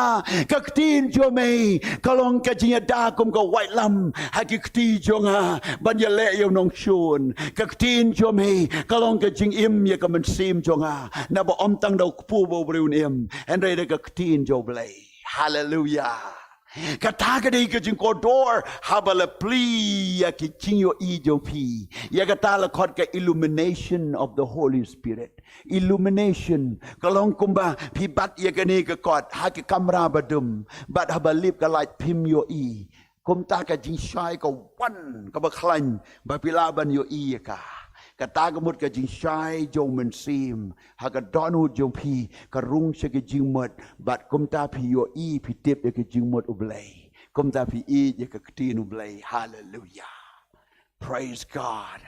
ka tin jo me kalong ka jinya da kum ko white lam ha ki ti jonga ban ya le yo nong shun ka tin jo me kalong ka jing im ya ka man sim jonga na ba om tang do pu bo breun im and re ka tin jo blay hallelujah kata kadai ke jing kodor habala pli ya ki jingyo ijopi ya kata la khot ka illumination of the Holy Spirit illumination kalong kumba pi bat ya kani ka kot ha ki kamera badum bat habalip ka light pim yo i kum ta ka jing shai ka wan ka ba khlan ba pilaban yo i ka kata gamut ka jing shai jong men sim ha ka donu jong pi ka rung se ka jing mot bat kum ta pi yo i pi tip ya ka jing mot ublay kum ta pi i ya ka tin ublay hallelujah praise God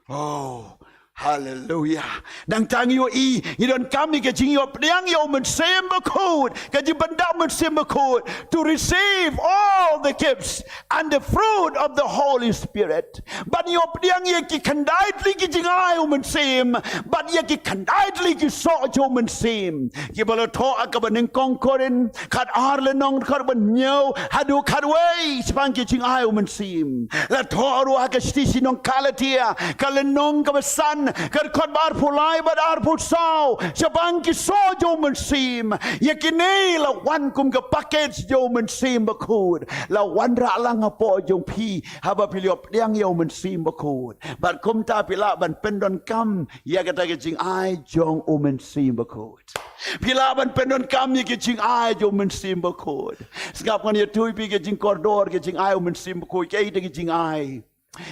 oh hallelujah dang tang yo i you don't come ka jing yo priang yo men sim ba khod ka jing banda men sim ba khod to receive all the gifts and the fruit of the Holy Spirit but yo priang ye ki khandai li ki jing ai men sim but ye ki khandai li ki so jo men sim ki balo tho ka ban kong korin khat ar le nong khat ban nyo hadu khat wei spang ki jing ai men sim la tho ru ka sti sinong kalatia kalenong ka san kar khot bar phulai bar ar phut sao chabang ki so jo men sim ye ki nei la wan kum ka package jo men sim ba khud la wan ra lang po jong pi ha ba piliop diang yo men sim ba khud bat kum ta pila ban pen don kam ye ka ta ke jing ai jong o men sim ba khud pila ban pen don kam ye ke jing ai jo men sim ba khud skap kan ye tui pi ke jing koridor ke jing ai o men sim ba khud ke te ke jing ai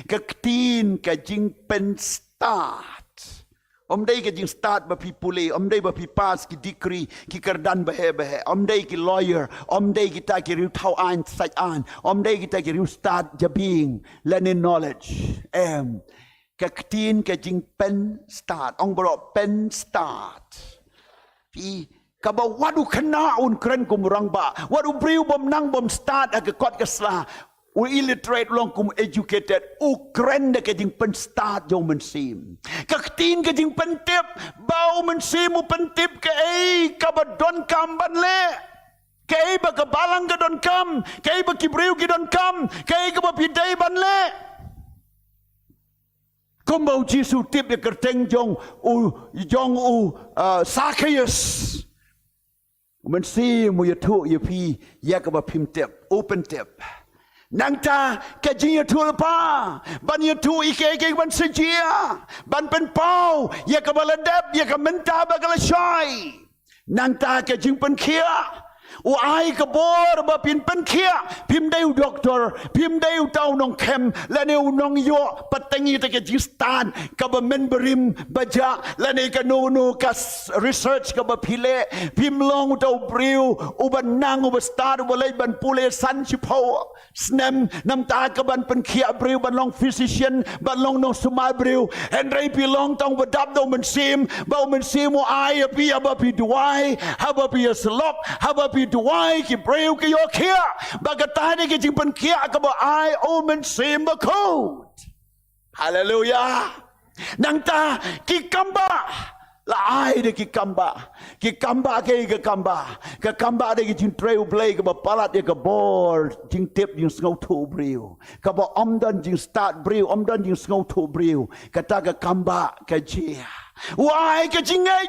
ka tin ka jing pen start om dai ke jing start ba pi pule om dai ba pi pass ki degree ki kardan ba he om dai ki lawyer om dai ki ta ki riu thau an sai an om dai ki ta ki riu start jabing learning knowledge ka tin ka jing pen start ong bro pen start pi ka ba wadu khana un kren kum rang ba wadu briu bom nang bom start ka kot ka sla u illiterate long kum educated u kren de ke jing pen start jo men sim ka tin ke jing pen tip bau men sim u pen tip ke ka ba don kam ban le ke ba ka balang ka don kam ke ba ki briu ki don kam ke ka ba pi dai ban le kum bau jisu tip de kerteng jong u Zacchaeus men sim u ya thu ya pi ya ka ba pim tip open tip nang ta ka jing ya thu pa ban ya thu ike ban sejia ban pen pau ya ka baladap ya ka menta ba ka shai nang ta ka jing pen khia ai ka bor ba pin pen khia phim deu doctor phim deu tau nong khem la neu nong yo patengi te ke jistan ka ba memberim baja la ne ka no ka research ka ba phile phim long tau briu uban nang uba star uba lei ban pule san chi pho snem nam ta ka ban pen khia briu ban long physician ban long no suma briu and rei pi long tong ba dap do man sim mo ai pi ba pi duai ha ba pi slop ha ba pi duai ki breu ki yo kia bagata ni ki jing pen kia ka ba ai o men sim ba code hallelujah nang ta ki kamba la ai de ki kamba ke kamba de ki jing treu play ka ba palat de ka bor jing tip jing ngau thu breu ka ba omdan jing start breu omdan jing ngau thu breu kata ka kamba ka jia why ka jingai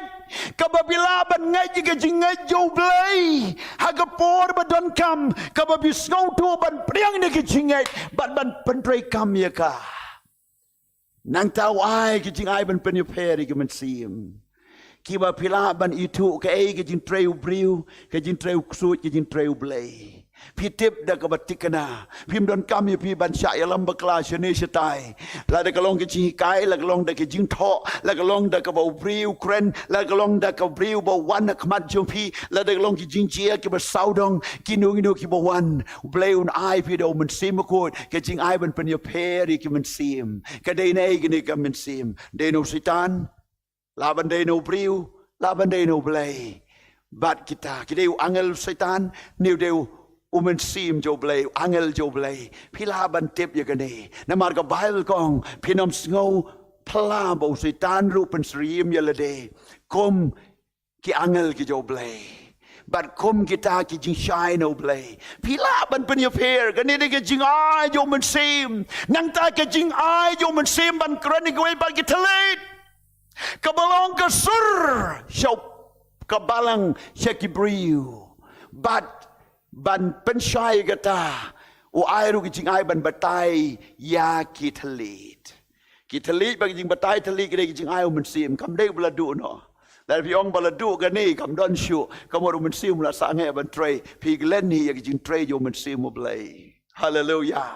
ka babila ban ngai ka jingai jo blai ha ka por ba don kam ka ba bis ngau tu ban priang ne ka jingai ban pentrei kam ya ka nang ta why ka jingai ban pen peri ka man sim ki ba pila ban itu ka ei ka jing treu briu ka jing treu ksut ka jing treu blai pi tip da ka batikana pim don kam ya pi ban sha ya lam bakla shene shatai la da ka long ka chi kai la ka long da ka jing tho la ka long da ka ba briu kren la ka long da ka briu ba wan ka mat jong pi la da ka long ki jing chia ki ba saudong ki nu ki ba wan blai un ai pi do man sim ko ka jing ai ban pen ya peri ki man sim ka dei nei ki ni ka man sim de no sitan la ban de no briu la ban de no blai bat kita ki deu angel setan new deu umen sim jo blai angel jo blai pila ban tip ya gane na mar ka bible kong pinom sngo pla bo setan ru pen srim ya lade kom ki angel ki jo blai bat kom kita ki jing shine no blai pila ban pen ya fair gane de ki jing ai jo men sim nang ta ki jing ai jo men sim ban krani ko ba ki telet kabalong ka sur shop kabalang shakibriu but ban penshai gata o airu ki jing ai ban batai ya ki thalit ba jing batai thalit ki jing ai men sim kam dei bla du no la pi ong bla du ga ni kam don shu kam ro men sim la sa nge ban trei pi glen ni ya ki jing trei yo men sim mo blai hallelujah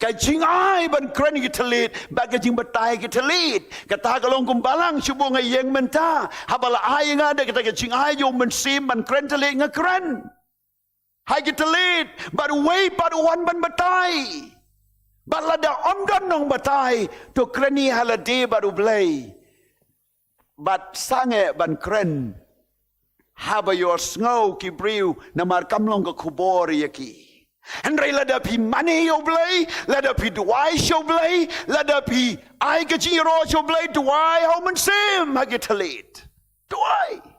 ka jing ai ban kren ki thalit ba ka jing batai ki thalit kata ka long kum balang shubo ngai yeng men ta habala ai nga de ka jing ai yo men sim ban kren thalit nga kren hai kita lead but way but one ban batai but lada omdan nong batai to kreni halade baru blay but sange ban kren haba your snow ki briu namar kamlong ka kubori yaki and ray lada pi money yo blay lada pi duai show blay lada pi ai ka jiro show blay duai how man sim ha kita lead duai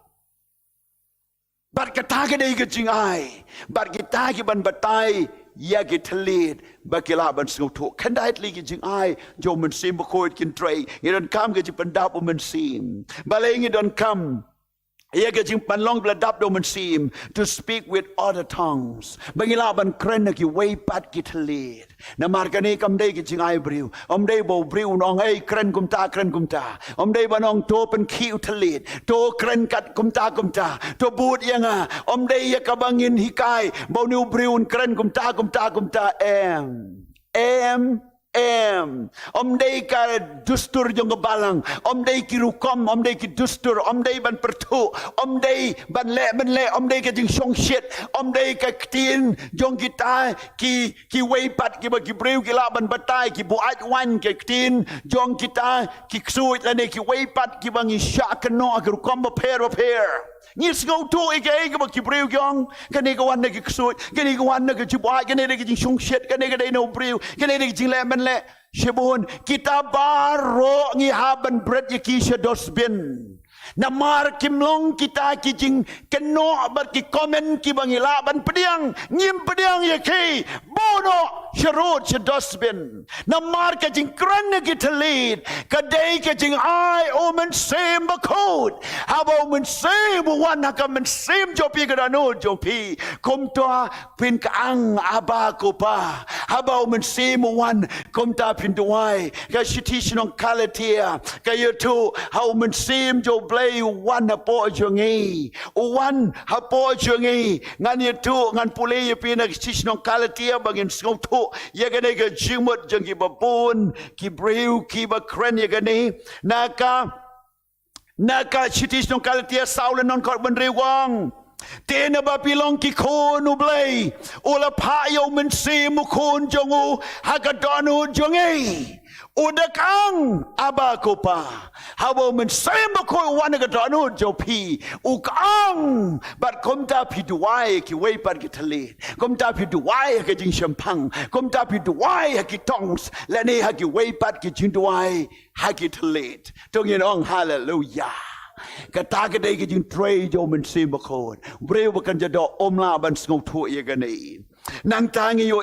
bat kata ke dei ke jing ai bat kita ki ban batai ya ki thalit ba ki la ban sngau tho kan dai li ki jing ai jo men sim ba khoi kin trei ngi don kam ke ji ban dap men sim ba le ngi don kam ya ke jing pan long bla dap do men sim to speak with other tongues ba ngi la ban kren ki wei pat ki thalit na mar ka ni kam dei ki jing ai briu om dei bo briu nong ei kren kum ta om dei ba nong to pen ki thalit to kren kat kum ta to but yanga om dei ya ka bangin hikai bo nu briu kren kum ta om dei ka dustur jong balang om dei ki rukom om dei ki dustur om dei ban pertu om dei ban le om dei ka jing song shit om dei ka tin jong kita ki wei pat ki ba ki breu ki la ban batai ki bu aj wan ki tin jong kita ki ksui la ne ki wei pat ki bang sha ka no ki rukom ba pair ni sngau tu ike ba ki breu kyong ka ne ka wan ne ki ksui ka ne ka wan ne ki bu aj ka ne ki jing song shit ka ne ka dei no breu ka ne ki jing le ban le Shibun kita baro ngi haban bread yaki shadosbin. Namar kimlong kita kijing keno bar ki komen ki bangila ban pediang ngim pediang yaki bono Sharut Shadosbin. Namar Kajing Granagitalit. Kaday Kajing I Omen same code. How about same one Hakaman same Jopi Grano Jopi. Come to Pink Ang Abakopa. How about same one come to Pinduai. Kashitishin on Kalatia. Kayoto. How man same Jo Blay one apo Jungi. One apo Jungi. Ngan tu ngan pulay Pina Kishin on Kalatia Bagin Snoto. Yaganega Jimut Jungi Babon, Kibreu, Kiba Kren Yagani, Naka Chitish no Kalatia Saul and non Carbon Rewang. Tena Bapilong Kiko Nublay, Ola Payo Mense Mukon Jongu, Hagadonu Jongi. Udakang abakopa. Habo men same ko wanagadano jopi. Ukang but kom ta piduai ki way par kitali. Kom ta piduai ki jing champang. Kom ta piduai ki tongs. Lani ha ki way par ki jinduai ha ki talit. Tongin hallelujah. Kataga de ki jing trade jo men same ko. Breu kan jado omla ban sngo tu yagani. Nang tangi yo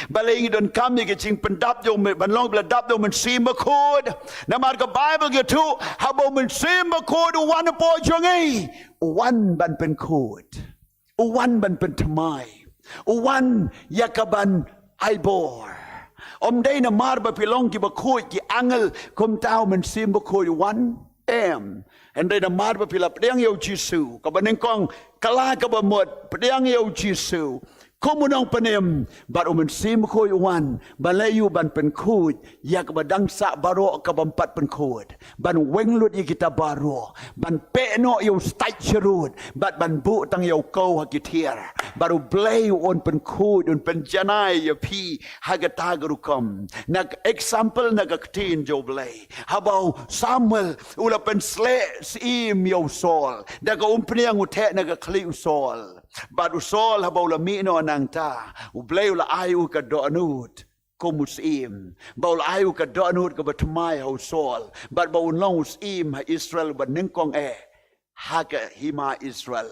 baling don kami ke ching pendap yo ban long bladap yo men sim code na mar ka Bible ke tu habo men sim code one po jongi one ban pen code one ban pen tamai one yakaban aibor day na mar ba pilong ki ba code ki angel kom tao men sim code one and day na mar ba pilap diang yo jisu ka banengkong kala ka ba mod diang yo jisu Komunang panem baru mensim koi wan balayu ban penkud yak badang sa baro kabampat penkud ban wenglut y kita baro ban peno yo stai cherut ban bu tang yo kau hakitier baru blay on penkud on penjanai yo pi hagatagarukom nag example nagaktin jo blay habau Samuel ula pensle sim yo sol daga umpriang ute nagakli sol Badu sol habau la mino nang ta ublay la ayu ka doanut komusim baul ayu ka doanut ka batmai hau sol bad baul long usim ha Israel ba nengkong haga hima Israel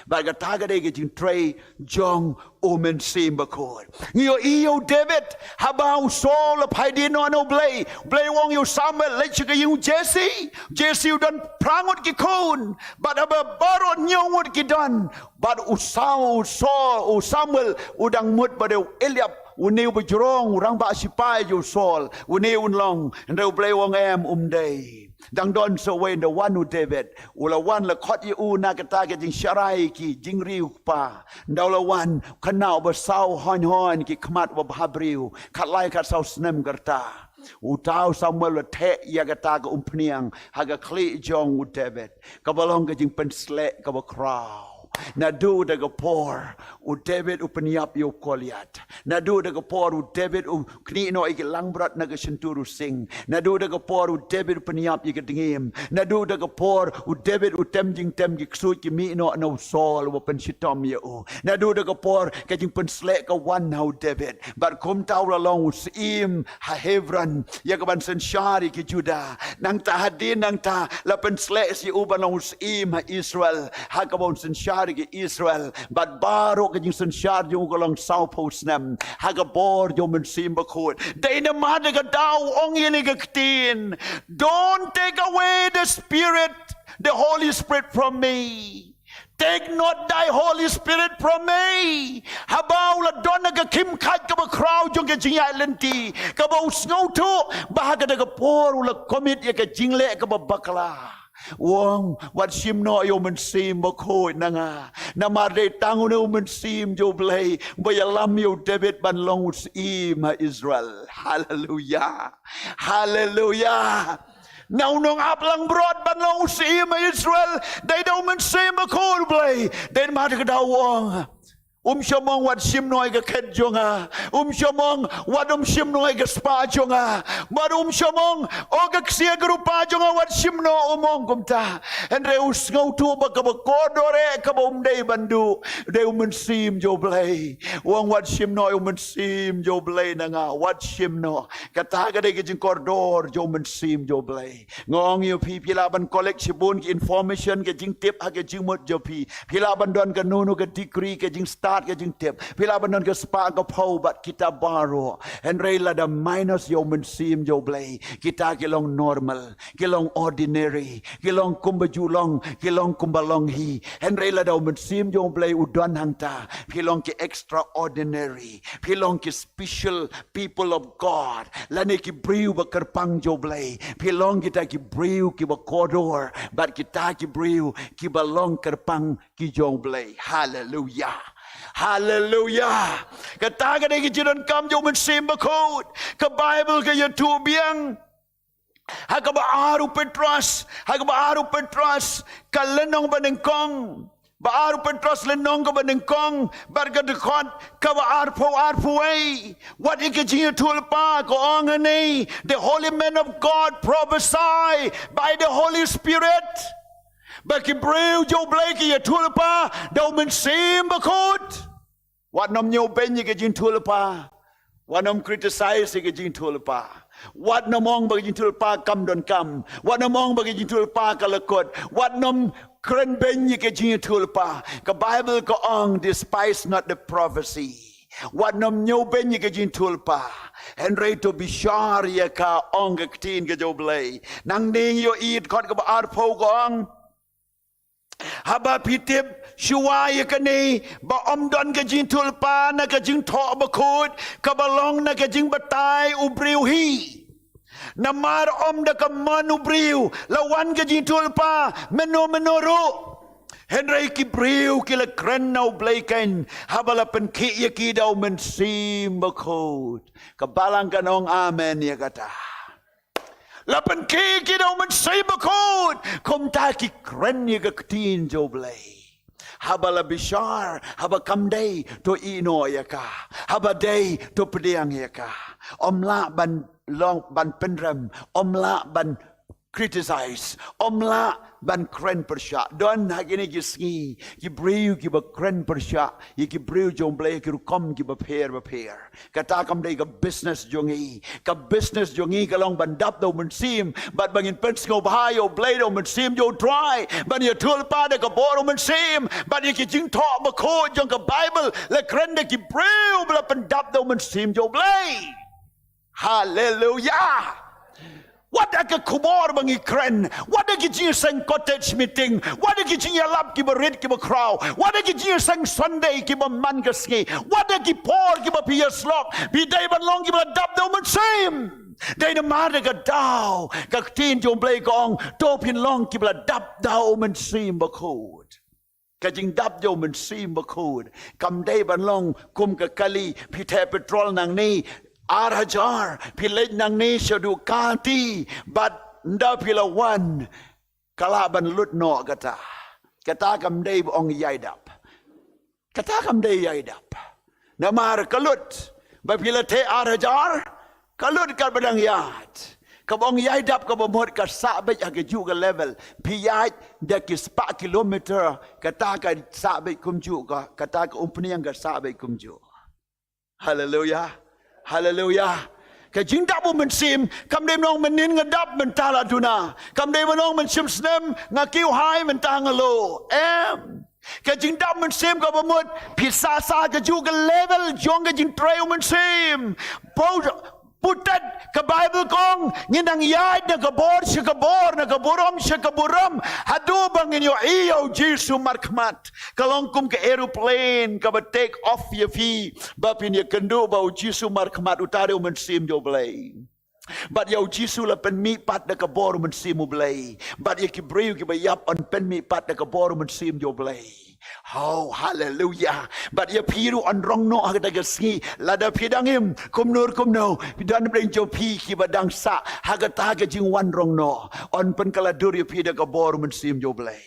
baga taga de jing tray jong omen sim bakod iyo David habau sol pai din no blay wong you Samuel let you Jesse don prangut ki kon but aba barot nyongut ki don but usau sol Samuel udang mut bade Eliab uneu bejrong urang ba sipai you sol uneu unlong ndeu blay wong day Dang don so way the one who David ula one la khot yu na kata ke jing sharai ki jing riu pa ndaula one kanau ba sau hon ki khmat ba habriu khatlai khat sau snem garta utau Samuel la the ya kata ka umpniang haga kli jong u David kabalong ke jing pensle ka ba kraw Nadu daga por u David upeniap yo Goliath. Nadu daga por u David u kni no ike langbrat naga senturu sing. Nadu daga por u David upeniap ike dingim. Nadu daga por u David u temjing ksut ki mi no sol u pen shitom ye u. Nadu daga por ka jing pen slek ka wan hau David. But kom tau la long u sim ha Hebron ya ka ban sen shari ki Juda. Nang ta hadin nang ta la pen slek si u ban long u sim ha Israel. Ha ka bon sen shari Israel but baro ka jing sansyar yung kolong South Post nam haga bor yung mensim bakot day na madaga daw ong iligaktin don't take away the Spirit the Holy Spirit from me take not thy Holy Spirit from me habaw la don naga kim kat ka ba crowd yung ka jing islanti ka ba usngaw to bahaga naga por ula commit ya ka jingle ka ba bakla Wong wat sim no yo mensim bakoi nanga namade tangu no mensim jo blay bayalam yo David ban long usim Israel hallelujah Now nong aplang broad ban long usim Israel they don't mensim bakoi blay they made ka wong Shamong wat sim noy ka ket jonga shamong wat sim noy ka spa jonga but shamong o ka ksia grupa jonga wat sim no umong kumta and re usngau tu ba ka ba kodore ka ba day bandu de sim jo blay wong wat sim no sim jo blay na nga wat sim no kata ka de ka jing kordor jo sim jo blay ngong yo pila ban collect sibun ki information ka jing tip ha ka jing mot jo pila ban don ka nunu ka degree ka jing start ke jing tip. Pila banon ke spa ke pau bat kita baru. Henry la da minus yo mensim yo blay. Kita kilong normal, kilong ordinary, kilong kumbajulong, kilong kumbalong hi. Henry la da mensim yo blay udon hangta. Kilong ki extraordinary, kilong ki special people of God. Lani ki briu ba kerpang jo blay. Kilong kita ki briu ki ba kodor, bat kita ki briu ki balong kerpang ki jo blay. Hallelujah. Hallelujah. Kata ka ki jiran kam jo mensim ba kod. Ka Bible ka tu biang. Haka ba aru Petras, kalenong ba ng kong. Baaru Petros lenong ka ba ng kong bargadekot ka ba arpo ay what ikajinyo tulpa ko angani the holy men of God prophesy by the Holy Spirit baki breu jo blaki ya tulpa daw mensim bakot what nom nyo ben ikajin tulpa what nom criticize ikajin tulpa what nomong bagi tulpa kam don kam what nomong bagi tulpa kalakot what nom keren benyi ke jing tulpa ka Bible ko ong despise not the prophecy what nom nyo benyi ke jing tulpa Henry to be sure ya ka ong ke tin ke joblay nang ding yo eat kot ka ba arpo ko ong haba pitip shuwa ya ka ni ba om don ke jing tulpa na ke jing to ba kod ka balong na ke jing batay ubriu hi Namar om da kamanu briu lawan ke jintulpa menoro Henry ki briu ki la krenau blaiken habala pen ki ya ki daw mensim bakot kabalang kanong amen ya kata lapan ki daw mensim bakot kom ta ki kren ya katin jo blai habala bishar haba kamday to ino ya ka haba day to pediang ya ka omla ban long ban penram omla ban criticize omla ban kren persya don hagini gisngi ki briu ki ba kren persya ki briu jomble ki rukom ki ba pair kata kam dei ka business jongi ka long ban dap do mensim bat bangin pensko bahayo blade do mensim jo try ban ye tulpa de ka boro mensim ban ye ki jing to ba ko jong ka Bible le kren de ki briu bla pen dap do mensim jo blade Hallelujah. What aka kubor bangi kren? What aka jing sang cottage meeting? What aka jing yalap ki berit ki bekraw? What aka jing sang Sunday ki man gasngi? What aka por ki pia slok? Bi day ban long ki dap do man same. Day na mare ka daw ka tin jom play kong topin long ki dap daw man same bakod. Kajing dap jo man same bakod. Kam day ban long kum ka kali pite petrol nang ni 8,000 pilih nang ni syadu kanti bat nda pila wan kalaban lut no kata kam day ong yaidap kata kam day yaidap namar kalut ba pila te 8,000 kalut ka badang yat kabong yaidap ka bomot ka sabit ag juga level piyat da ki 4 kilometer kata ka sabit kumju ka kata ka umpniang ka sabit kumju hallelujah Hallelujah. Kajing dabu mensim, kam dem nong menin ngedap mentala duna. Kam dem nong mensim snem ngakiu hai mentangalo. Kajing dap mensim ka bamut pisasa ka juga level jong kajing trail mensim. Putat ke Bible kong nginang yad na kabor siya kabor na kaburam hadu bangin yo iyo Jesu markmat kalongkum ke aeroplane ka ba take off ya fi bapin ya kendu ba Jesu markmat utare mensim jo blay but yo Jesu la pen mi pat na kabor mensim blay but ya kibriu ki ba yap on pen mi pat na kabor mensim jo blay Oh, hallelujah. But ya piru on rong no agad agasngi. Lada pidangim. Kumnur kumno. Pidan bring jo pi ki badang sa. Hagataga jing wan rong no. On penkaladur ya pida kabor mensim jo blay.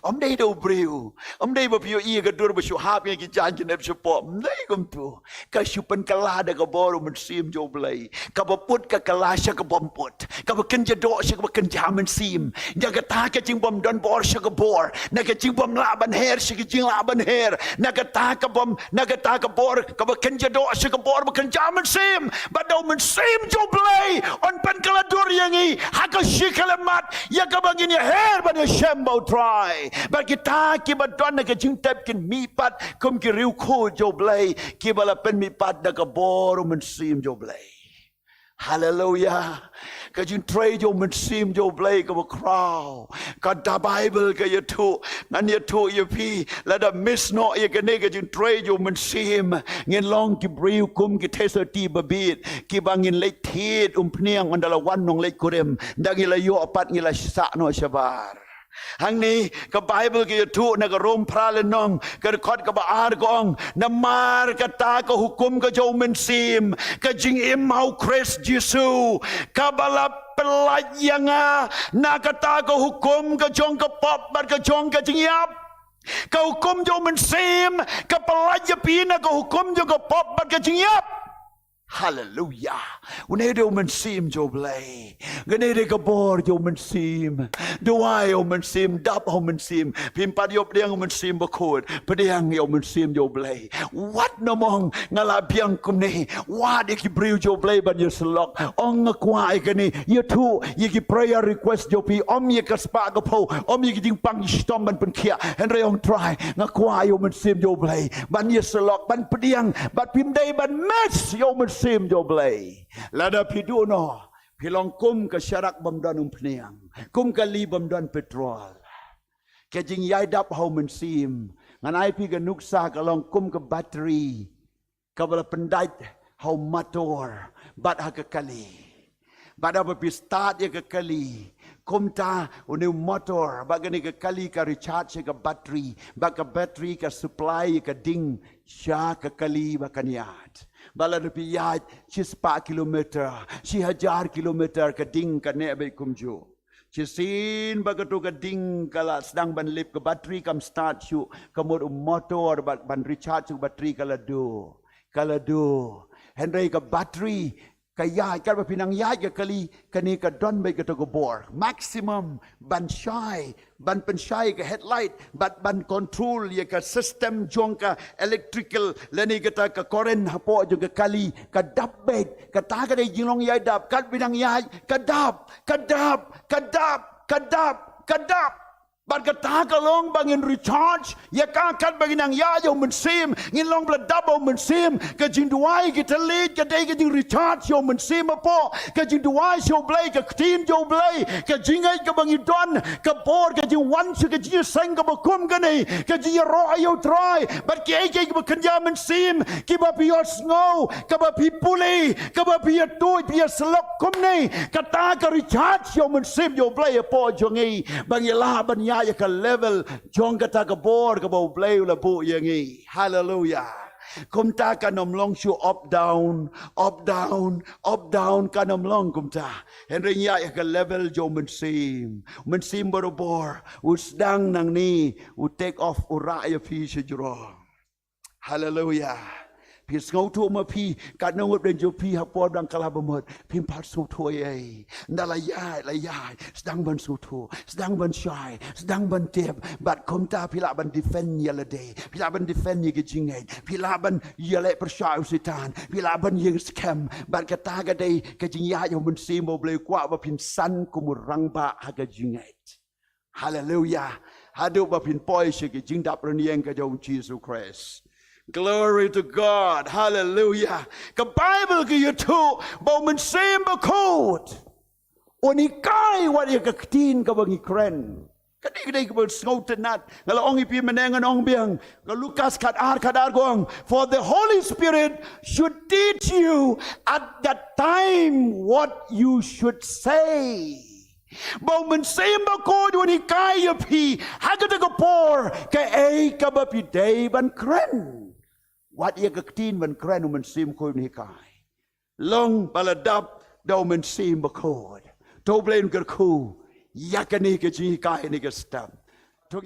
Om day do briu. Om day ba piyo iya gadur ba syuhap yang ki janjin ep syupo. Mday kum tu. Ka syupan kalada kabor mensim jo blay. Ka baput ka kalasya ka bomput. Ka bakenja do sya ka bakenja mensim. Jagata ka jing bom don bor sya ka bor. Naga jing bom laban her sya ka jing laban her. Nagata ka bor ka bakenja do sya ka bor bakenja mensim. Badaw mensim jo blay. On penkaladur yang i. Haka syikalamat. Ya ka bangin ya her ba ni syembau try. But kita ki ba don Tuhan nak jingtap kin mipat kum ki riu ko joblay ki bala pen mipat da ka bor men sim joblay. Hallelujah. Ka jing tray jo men sim joblay ka crowd. Ka da Bible ka tu nan tu pi la da miss no ye ka ne ka jing tray jo men sim ngin long ki riu kum ki tesa ti babit ki bangin lek tit pniang andala wan nong lek kurem dagi la yo apat ngila sa no shabar. Hang ni ka Bible ke tu na ka rom pralenong ka rekod ka baar gong na mar kata ka hukum ka jo mensim ka jing imau Christ Jesu ka bala pelayanga na kata ka hukum ka jong ka pop bar ka jong ka jing yap ka hukum jo mensim ka pelaya pina ka hukum jo ka pop bar ka jing yap. Hallelujah. Unede mensim jo blay. Ganede kabor jo mensim. Duai jo mensim. Dap jo mensim. Pimpat jo pediang mensim bakod. Pediang jo mensim jo blay. What namong ngalabiang kumne. What ikibriu jo blay ban yeselok. Ong ngakwa ikani. Yetu yiki prayer request jo pi. Om yikaspa kapo. Om yikiting pang yistom ban penkia. Henry ong try. Ngakwa jo mensim jo blay. Ban yeselok. Ban pediang. Ban pimday ban mes jo mensim. Sim jo blay lada pidu no pilong kum ke syarak bamdan pniang kum kali bamdan petrol ke jing yai dap hau mensim nganai pi ke nuksa kalong kum ke bateri ke bala pendait hau motor bat ha ke kali bat apa pi start ya ke kali kum ta unu motor bagani ke kali ka recharge ke bateri bak ke bateri ke supply ke ding sya ke kali bakaniat bala rupiah ci 4 kilometer ci 1000 kilometer ke ding ka ne be kumju ci sin bagatu ke ding kala sedang ban lip ke bateri kam start chu kamod motor ban recharge ke bateri kala do henry ke bateri kaya kan pinang ya ke kali kani ke don be ke to bor maximum ban shai ban penshai ke headlight ban control ye ke system jong ka electrical leni kata ke current hapo jong ke kali ke dap be kata ke dai jinglong ya dap kan pinang ya kadap ban kata kalong bangin recharge ya kan bangin ang ya yo mensim ngin long bla double mensim ke jing duai kita lead ke dai ke jing recharge yo mensim apo ke jing duai yo blay ke tin yo blay ke jing ai ke bangin don ke bor ke jing wan ke jing sang ke bakum ke ni ke jing ro yo try but ke ai ke bekerja mensim ke ba pi snow ke ba pi puli ke ba pi tu pi selok kum ni kata ke recharge yo mensim yo blay apo jongi bangila ban ya ka level jong kata ka bor ka bau blay la bu yangi hallelujah kum ta ka nom long shu up down ka nom long kum ta henry ya ka level jo mensim borobor usdang nang ni u take off ura ya fi shujro hallelujah pi ngau tu ma pi ka nang ben jo pi ha por dang kala bamot pim pat so to ye ndala ya sedang ban so to sedang ban shy sedang ban tep bat kom ta pila ban defend ya le day pila ban defend ye jingai pila ban ye le persya usitan pila ban ye scam bat kata ga day ka jing ya yo mun sim bo ble kwa ba pin san kumurang ba ha ga jingai hallelujah hadu ba pin poi she ge jing dap ren ka jo Jesus Christ. Glory to God. Hallelujah. Ka Bible ke YouTube bau mensim bakot. Oni kai wat ye ka tin ka bangi kren. Kadai ka ngau tenat. Ngala ong ipi menengan ong biang. Ka Lukas kadar gong. For the Holy Spirit should teach you at that time what you should say. Bau mensim bakot oni kai ye pi. Hagata ka por ka ei ka ba pi day ban kren. Wat ia ketin ban kren mensim ko ni kai long baladap dau mensim bakod to blame ke ku yakani ke ji kai ni ke stam to